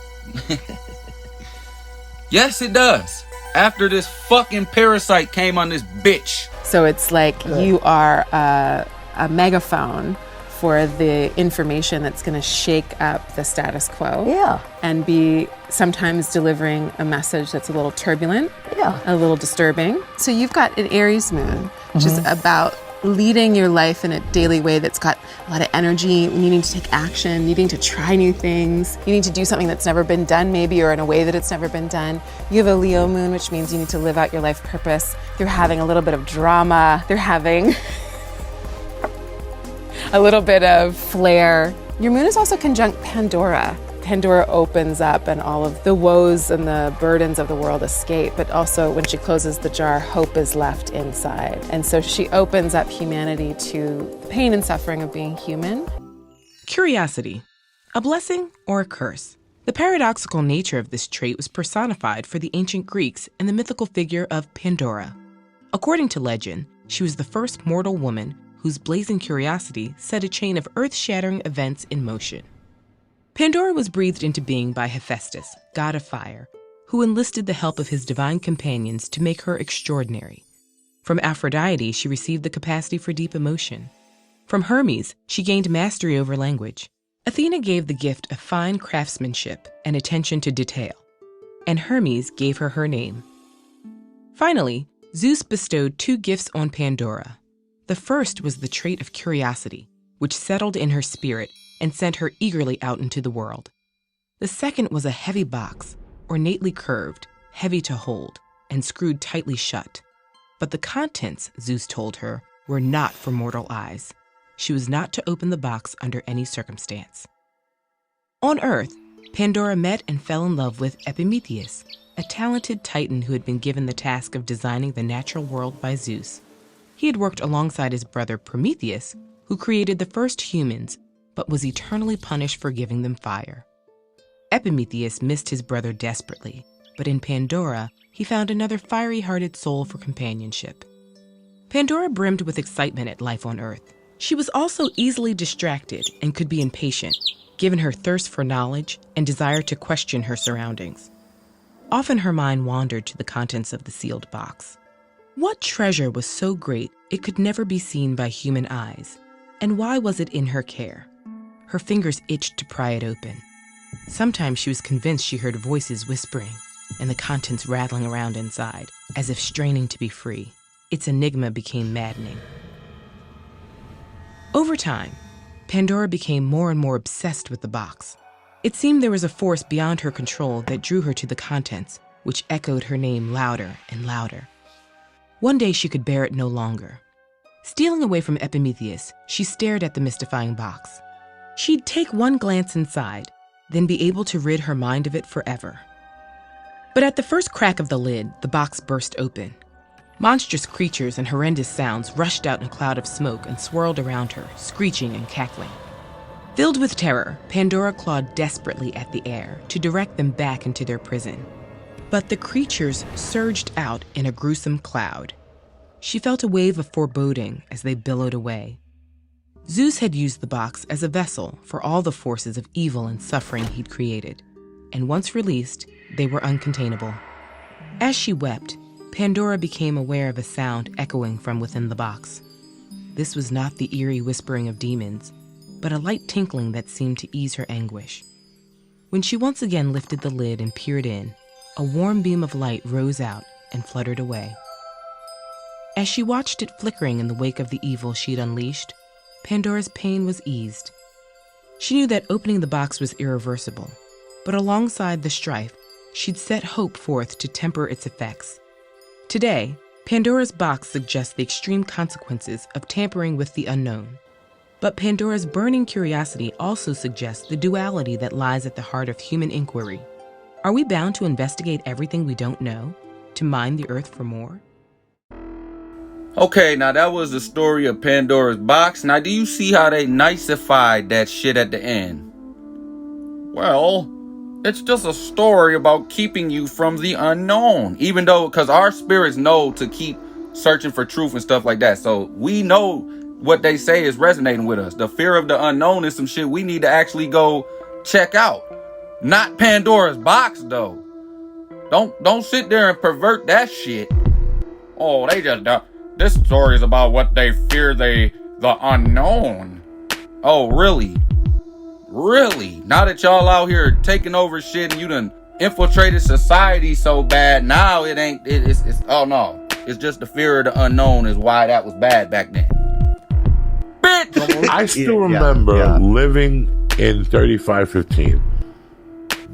E: Yes, it does. After this fucking parasite came on this bitch.
P: So it's like you are a megaphone for the information that's going to shake up the status quo.
N: Yeah.
P: And be sometimes delivering a message that's a little turbulent.
N: Yeah.
P: A little disturbing. So you've got an Aries moon, which is about leading your life in a daily way that's got a lot of energy, needing to take action, needing to try new things, needing to do something that's never been done maybe, or in a way that it's never been done. You have a Leo moon, which means you need to live out your life purpose. They're having a little bit of drama. They're having a little bit of flair. Your moon is also conjunct Pandora. Pandora opens up and all of the woes and the burdens of the world escape, but also when she closes the jar, hope is left inside. And so she opens up humanity to the pain and suffering of being human.
Q: Curiosity, a blessing or a curse? The paradoxical nature of this trait was personified for the ancient Greeks in the mythical figure of Pandora. According to legend, she was the first mortal woman whose blazing curiosity set a chain of earth-shattering events in motion. Pandora was breathed into being by Hephaestus, god of fire, who enlisted the help of his divine companions to make her extraordinary. From Aphrodite, she received the capacity for deep emotion. From Hermes, she gained mastery over language. Athena gave the gift of fine craftsmanship and attention to detail, and Hermes gave her her name. Finally, Zeus bestowed two gifts on Pandora. The first was the trait of curiosity, which settled in her spirit and sent her eagerly out into the world. The second was a heavy box, ornately curved, heavy to hold, and screwed tightly shut. But the contents, Zeus told her, were not for mortal eyes. She was not to open the box under any circumstance. On Earth, Pandora met and fell in love with Epimetheus, a talented Titan who had been given the task of designing the natural world by Zeus. He had worked alongside his brother Prometheus, who created the first humans, but was eternally punished for giving them fire. Epimetheus missed his brother desperately, but in Pandora, he found another fiery-hearted soul for companionship. Pandora brimmed with excitement at life on Earth. She was also easily distracted and could be impatient, given her thirst for knowledge and desire to question her surroundings. Often her mind wandered to the contents of the sealed box. What treasure was so great it could never be seen by human eyes, and why was it in her care? Her fingers itched to pry it open. Sometimes she was convinced she heard voices whispering and the contents rattling around inside, as if straining to be free. Its enigma became maddening. Over time, Pandora became more and more obsessed with the box. It seemed there was a force beyond her control that drew her to the contents, which echoed her name louder and louder. One day she could bear it no longer. Stealing away from Epimetheus, she stared at the mystifying box. She'd take one glance inside, then be able to rid her mind of it forever. But at the first crack of the lid, the box burst open. Monstrous creatures and horrendous sounds rushed out in a cloud of smoke and swirled around her, screeching and cackling. Filled with terror, Pandora clawed desperately at the air to direct them back into their prison. But the creatures surged out in a gruesome cloud. She felt a wave of foreboding as they billowed away. Zeus had used the box as a vessel for all the forces of evil and suffering he'd created, and once released, they were uncontainable. As she wept, Pandora became aware of a sound echoing from within the box. This was not the eerie whispering of demons, but a light tinkling that seemed to ease her anguish. When she once again lifted the lid and peered in, a warm beam of light rose out and fluttered away. As she watched it flickering in the wake of the evil she'd unleashed, Pandora's pain was eased. She knew that opening the box was irreversible, but alongside the strife, she'd set hope forth to temper its effects. Today, Pandora's box suggests the extreme consequences of tampering with the unknown. But Pandora's burning curiosity also suggests the duality that lies at the heart of human inquiry. Are we bound to investigate everything we don't know, to mine the earth for more?
E: Okay, now that was the story of Pandora's box. Now, do you see how they niceified that shit at the end? Well, it's just a story about keeping you from the unknown. Even though, because our spirits know to keep searching for truth and stuff like that. So we know what they say is resonating with us. The fear of the unknown is some shit we need to actually go check out. Not Pandora's box, though. Don't sit there and pervert that shit. Oh, they just... This story is about what they fear, the unknown. Oh, really? Really? Now that y'all out here taking over shit and you done infiltrated society so bad, now it's oh no. It's just the fear of the unknown is why that was bad back then. Bitch!
F: I still remember living in 3515,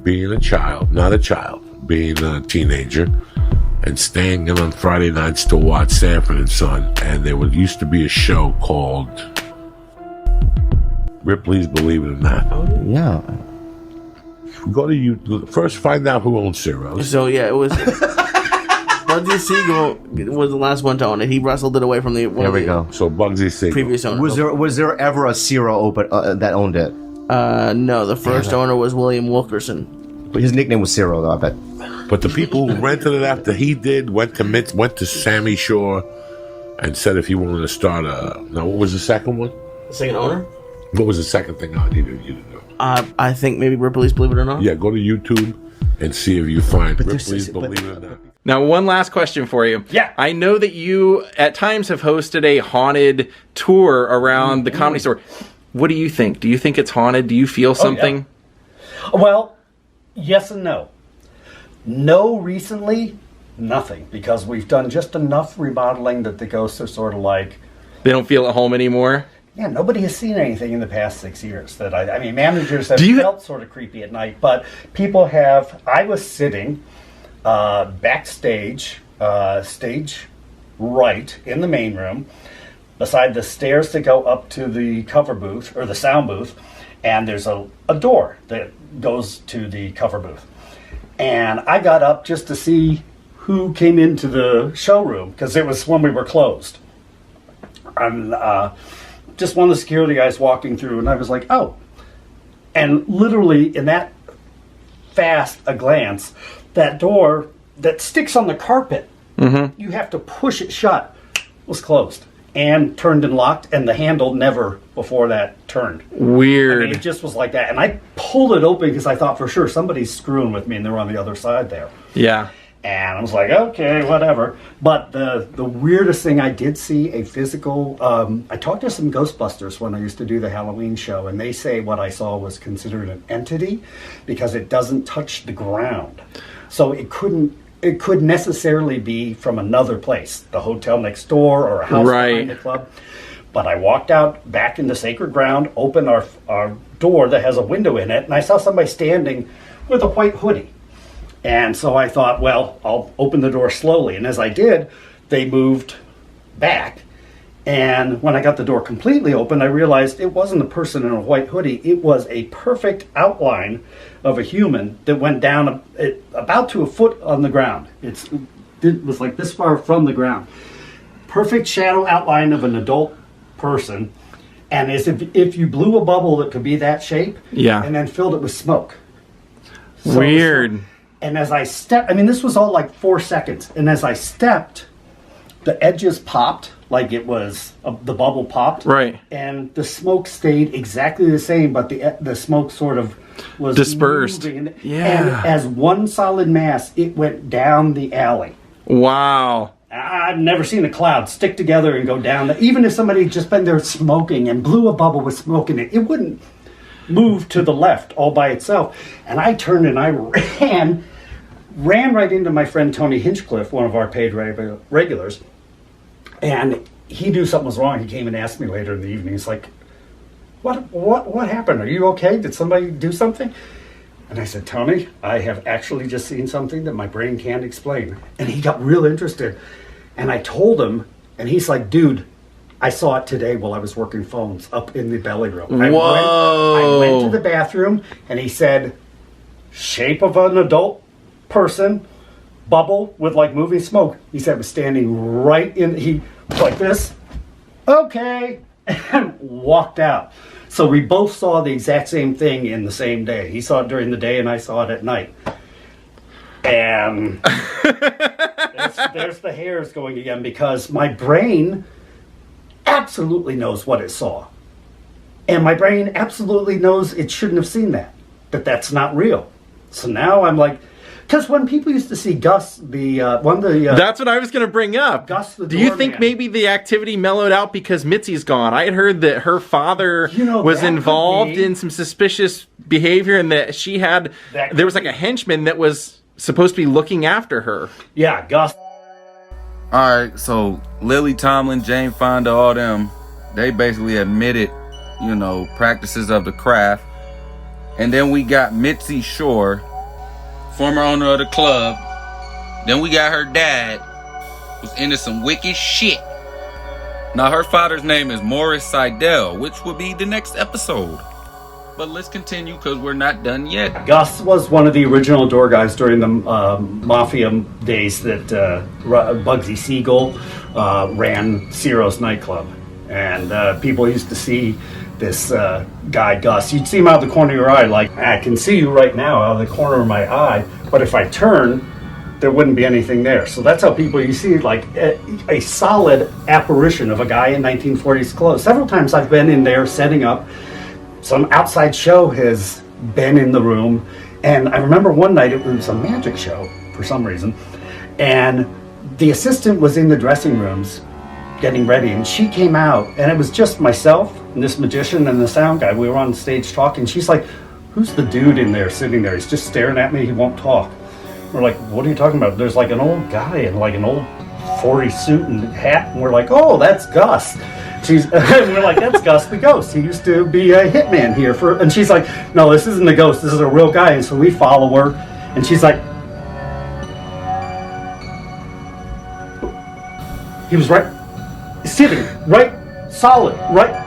F: being a child, not a child, being a teenager, and staying in on Friday nights to watch Sanford and Son. And there used to be a show called Ripley's Believe It or Not.
B: Yeah.
F: Go to YouTube. First, find out who owns Ciro's.
G: So, yeah, it was... Bugsy Siegel was the last one to own it. He wrestled it away from the...
B: There we go.
F: So, Bugsy Siegel.
G: Previous owner.
B: Was there ever a Ciro open that owned it?
G: No, the first owner was William Wilkerson.
B: But his nickname was Ciro, though, I bet.
F: But the people who rented it after he did went to Sammy Shore and said if he wanted to start a... Now, what was the second one?
G: The second owner?
F: What was the second thing I needed you to do?
G: I think maybe Ripley's Believe It or Not.
F: Yeah, go to YouTube and see if you find Ripley's Believe It or Not.
R: Now, one last question for you. Yeah. I know that you, at times, have hosted a haunted tour around the Comedy Store. What do you think? Do you think it's haunted? Do you feel something?
K: Oh, yeah. Well, yes and no. No, recently, nothing. Because we've done just enough remodeling that the ghosts are sort of like...
R: They don't feel at home anymore?
K: Yeah, nobody has seen anything in the past 6 years. That I mean, managers have felt sort of creepy at night, but people have... I was sitting backstage, stage right, in the main room, beside the stairs that go up to the cover booth, or the sound booth, and there's a door that goes to the cover booth. And I got up just to see who came into the showroom, because it was when we were closed. And just one of the security guys walking through, and I was like, oh. And literally, in that fast a glance, that door that sticks on the carpet, you have to push it shut, was closed. And turned and locked, and the handle never before that turned.
R: Weird.
K: I mean, it just was like that. And I pulled it open because I thought for sure somebody's screwing with me, and they were on the other side there.
R: Yeah.
K: And I was like, okay, whatever. But the weirdest thing, I did see a physical... I talked to some Ghostbusters when I used to do the Halloween show, and they say what I saw was considered an entity because it doesn't touch the ground. So it could necessarily be from another place, the hotel next door or a house behind the club. But I walked out back into sacred ground, opened our door that has a window in it, and I saw somebody standing with a white hoodie. And so I thought, well, I'll open the door slowly. And as I did, they moved back. And when I got the door completely open, I realized it wasn't a person in a white hoodie. It was a perfect outline of a human that went down about to a foot on the ground. It was like this far from the ground. Perfect shadow outline of an adult person. And as if you blew a bubble that could be that shape, and then filled it with smoke. So
R: weird.
K: And as I stepped, I mean, this was all like 4 seconds. And as I stepped, the edges popped like it was the bubble popped,
R: right,
K: and the smoke stayed exactly the same, but the smoke sort of was
R: dispersed.
K: moving,
R: Yeah,
K: and as one solid mass, it went down the alley.
R: Wow.
K: I've never seen a cloud stick together and go down. Even if somebody had just been there smoking and blew a bubble with smoke in it, it wouldn't move to the left all by itself. And I turned and I ran right into my friend Tony Hinchcliffe, one of our paid regulars. And he knew something was wrong. He came and asked me later in the evening. He's like, what happened? Are you okay? Did somebody do something? And I said, Tony, I have actually just seen something that my brain can't explain. And he got real interested. And I told him, and he's like, dude, I saw it today while I was working phones up in the belly room. I went to the bathroom, and he said, shape of an adult person, bubble with like moving smoke. He said it was standing right in, he was like this, okay, and walked out. So we both saw the exact same thing in the same day. He saw it during the day, and I saw it at night. And there's the hairs going again, because my brain absolutely knows what it saw. And my brain absolutely knows it shouldn't have seen that that's not real. So now I'm like, because when people used to see Gus, that's
R: what I was going to bring up.
K: Gus the
R: Do you think maybe the activity mellowed out because Mitzi's gone? I had heard that her father was involved in some suspicious behavior, and that she had, there was like a henchman that was supposed to be looking after her.
K: Yeah, Gus.
E: All right, so Lily Tomlin, Jane Fonda, all them, they basically admitted, practices of the craft. And then we got Mitzi Shore, former owner of the club. Then we got her dad, who's into some wicked shit. Now her father's name is Morris Seidel, which will be the next episode. But let's continue because we're not done yet.
K: Gus was one of the original door guys during the Mafia days that Bugsy Siegel ran Ciro's nightclub. And people used to see this guy, Gus. You'd see him out of the corner of your eye, like, I can see you right now out of the corner of my eye, but if I turn, there wouldn't be anything there. So that's how people, you see like a solid apparition of a guy in 1940s clothes. Several times I've been in there setting up. Some outside show has been in the room, and I remember one night it was a magic show for some reason, and the assistant was in the dressing rooms getting ready, and she came out, and it was just myself and this magician and the sound guy. We were on stage talking. She's like, who's the dude in there sitting there? He's just staring at me. He won't talk. We're like, what are you talking about? There's like an old guy in like an old 40s suit and hat, and we're like, oh, that's Gus. We're like, that's Gus the ghost. He used to be a hitman here and she's like, no, this isn't a ghost. This is a real guy. And so we follow her, and she's like, he was sitting right, solid, right.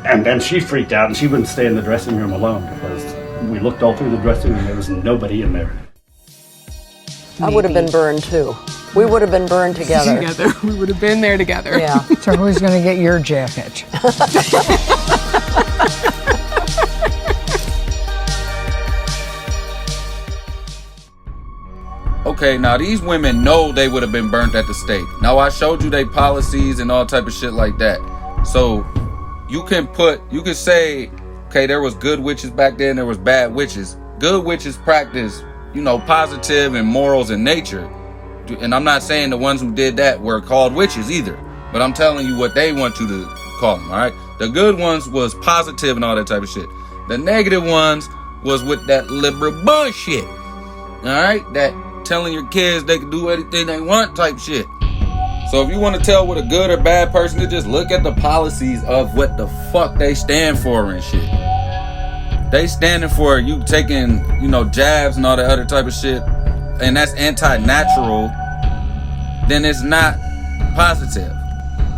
K: And then she freaked out, and she wouldn't stay in the dressing room alone because we looked all through the dressing room. There was nobody in there.
N: I would have been burned too. We would have been burned together.
S: We would have been there together.
N: Yeah.
O: So who's going to get your jacket?
E: Okay, now these women know they would have been burnt at the stake. Now I showed you their policies and all type of shit like that. So you can say, okay, there was good witches back then, there was bad witches. Good witches practice, positive and morals in nature. And I'm not saying the ones who did that were called witches either, but I'm telling you what they want you to call them, all right? The good ones was positive and all that type of shit. The negative ones was with that liberal bullshit, all right? That telling your kids they can do anything they want type shit. So if you want to tell what a good or bad person is, just look at the policies of what the fuck they stand for and shit. They standing for you taking, jabs and all that other type of shit, and that's anti-natural, then it's not positive.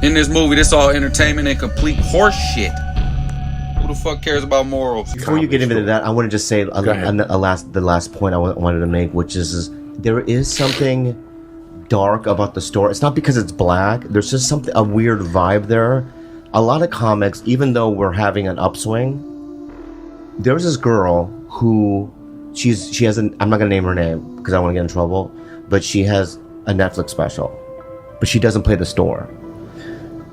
E: In this movie, this all entertainment and complete horse shit. Who the fuck cares about morals?
B: Before you get into that, I want to just say the last point I wanted to make, which is there is something dark about the story. It's not because it's black. There's just a weird vibe there. A lot of comics, even though we're having an upswing, there's this girl who she has I'm not gonna name her name because I want to get in trouble, but she has a Netflix special, but she doesn't play the store.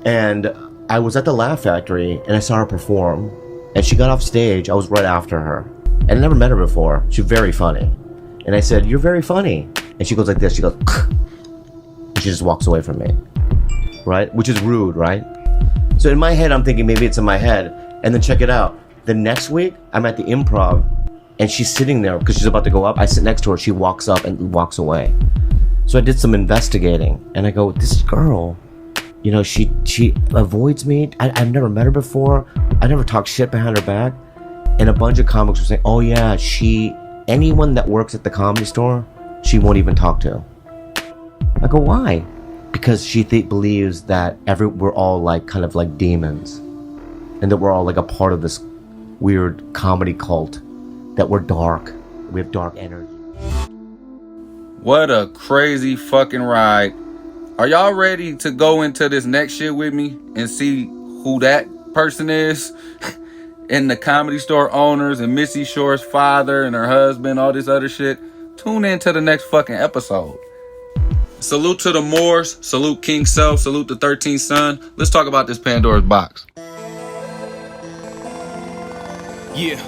B: And I was at the Laugh Factory and I saw her perform. And she got off stage. I was right after her. And I never met her before. She's very funny. And I said, "You're very funny." And she goes like this. She goes, and she just walks away from me. Right? Which is rude, right? So in my head, I'm thinking maybe it's in my head. And then check it out. The next week, I'm at the Improv. And she's sitting there because she's about to go up. I sit next to her. She walks up and walks away. So I did some investigating. And I go, this girl, you know, she avoids me. I've never met her before. I never talked shit behind her back. And a bunch of comics were saying, oh yeah, anyone that works at the Comedy Store, she won't even talk to. I go, why? Because she believes that we're all like kind of like demons. And that we're all like a part of this weird comedy cult. That we're dark. We have dark energy.
E: What a crazy fucking ride. Are y'all ready to go into this next shit with me and see who that person is? And the Comedy Store owners and Missy Shore's father and her husband, all this other shit. Tune in to the next fucking episode. Salute to the Moors. Salute King Self. Salute the 13th Son. Let's talk about this Pandora's box.
T: Yeah.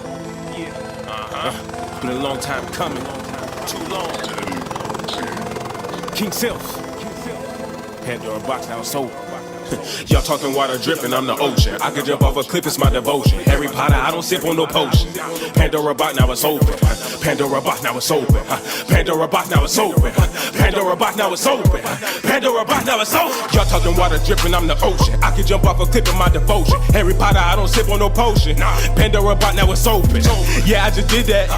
T: Been a long time coming. Too long. King Self. Pandora box now sold. Y'all talking water dripping, I'm the ocean. I could jump off a cliff, it's my devotion. Harry Potter, I don't sip on no potion. Pandora box now it's open. Pandora box now it's open. Pandora box now it's open. Pandora box now it's open. Pandora box now it's open. Y'all talking water dripping, I'm the ocean. I could jump off a cliff in my devotion. Harry Potter, I don't sip on no potion. Pandora box now it's open. Yeah, I just did that.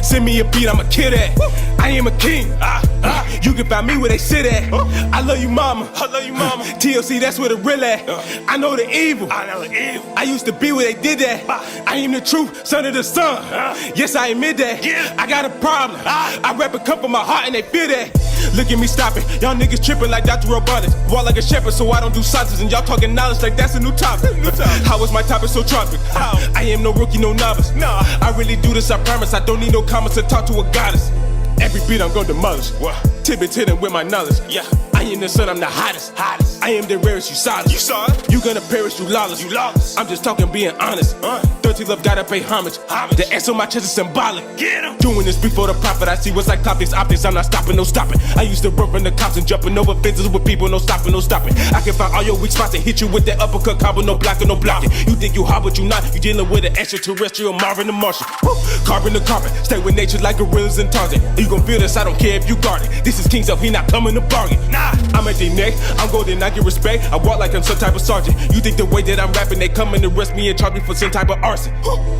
T: Send me a beat, I'ma kill that. I am a king. You can find me where they sit at. I love you, mama. I love you, mama. TLC, that's where the real at. I know the evil. I used to be where they did that. I am the truth, son of the sun. Yes, I admit that. I got a problem. I rap and come from my heart and they feel that. Look at me stopping. Y'all niggas tripping like Dr. Robotics. Walk like a shepherd, so I don't do sauces. And y'all talking knowledge like that's a new topic. How is my topic so tropic? I am no rookie, no novice. I really do this, I promise. I don't need no comments to talk to a goddess. Every beat I'm gonna demolish. Tibet hitting with my knowledge. Yeah, I am the sun, I'm the hottest. I am the rarest, you saw it. You saw it? You gonna perish, you lawless. I'm just talking, being honest. 13 love, gotta pay homage. The S on my chest is symbolic. Get him. Doing this before the prophet. I see what's like optics. I'm not stopping, no stopping. I used to run from the cops and jumping over fences with people, no stopping, no stopping. I can find all your weak spots and hit you with that uppercut combo, no blocking, no blocking. You think you hard, but you not. You dealing with an extraterrestrial Marvin the Martian. Carbon the carpet, stay with nature like gorillas and Tarzan. You gon' feel this, I don't care if you guard it. This is King Self, he not coming to bargain. Nah, I'm at their neck, I'm golden, I get respect. I walk like I'm some type of sergeant. You think the way that I'm rapping, they come and arrest me and charge me for some type of arson.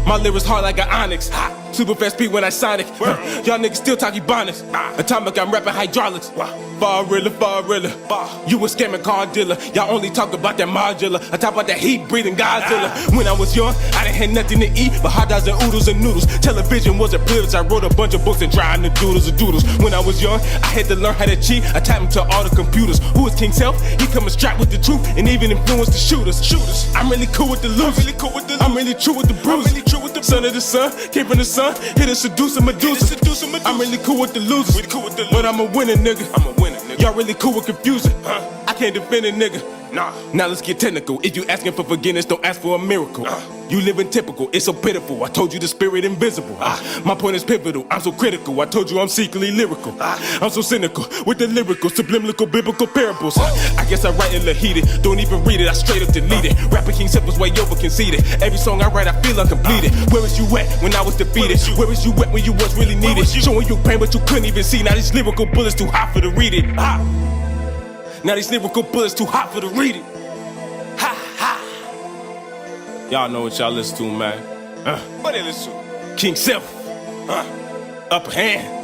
T: My lyrics hard like an onyx. Super fast speed when I sonic. Y'all niggas still talk ebonics. Atomic, I'm rapping hydraulics. Far realer. You a scamming car dealer. Y'all only talk about that modular. I talk about that heat breathing Godzilla. When I was young, I didn't have nothing to eat but hot dogs and oodles and noodles. Television was a privilege. I wrote a bunch of books and drawing the doodles of doodles. When I was young, I had to learn how to cheat. I tapped into all the computers. Who is King Self? He coming strapped with the truth and even influence the shooters. I'm really cool with the losers. I'm really true with the bruisers. Son of the sun, came from the sun, hit a seducer Medusa. I'm really cool with the losers, but I'm a winner, nigga. Y'all really cool with confusing. I can't defend a nigga. Nah. Now let's get technical. If you asking for forgiveness, don't ask for a miracle. You living typical, it's so pitiful. I told you the spirit invisible. My point is pivotal, I'm so critical. I told you I'm secretly lyrical. I'm so cynical with the lyrical, subliminal, biblical parables. I guess I write in the heated, don't even read it, I straight up delete it. Rapper King Self was way over conceited. Every song I write, I feel uncompleted. Where was you at when I was defeated? Where was you at when you was really needed? Showing you pain, but you couldn't even see. Now these lyrical bullets too hot for to read it. Now these lyrical bullets too hot for to read it. Ha ha. Y'all know what y'all listen to, man. What they listen to? King Self. Upper hand.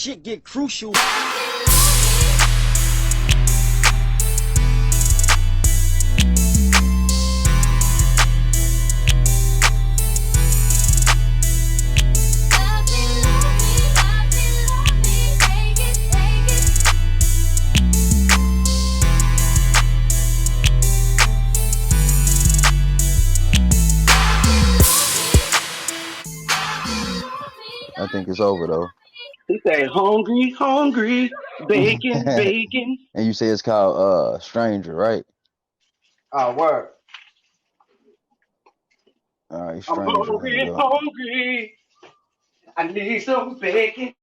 U: shit get crucial.
C: I think it's over though.
D: He say, hungry, hungry, bacon, bacon.
C: And you say it's called Stranger, right?
D: Oh, word.
C: All right,
D: I'm
C: Stranger. Here we
D: hungry,
C: go.
D: hungry. I need some bacon.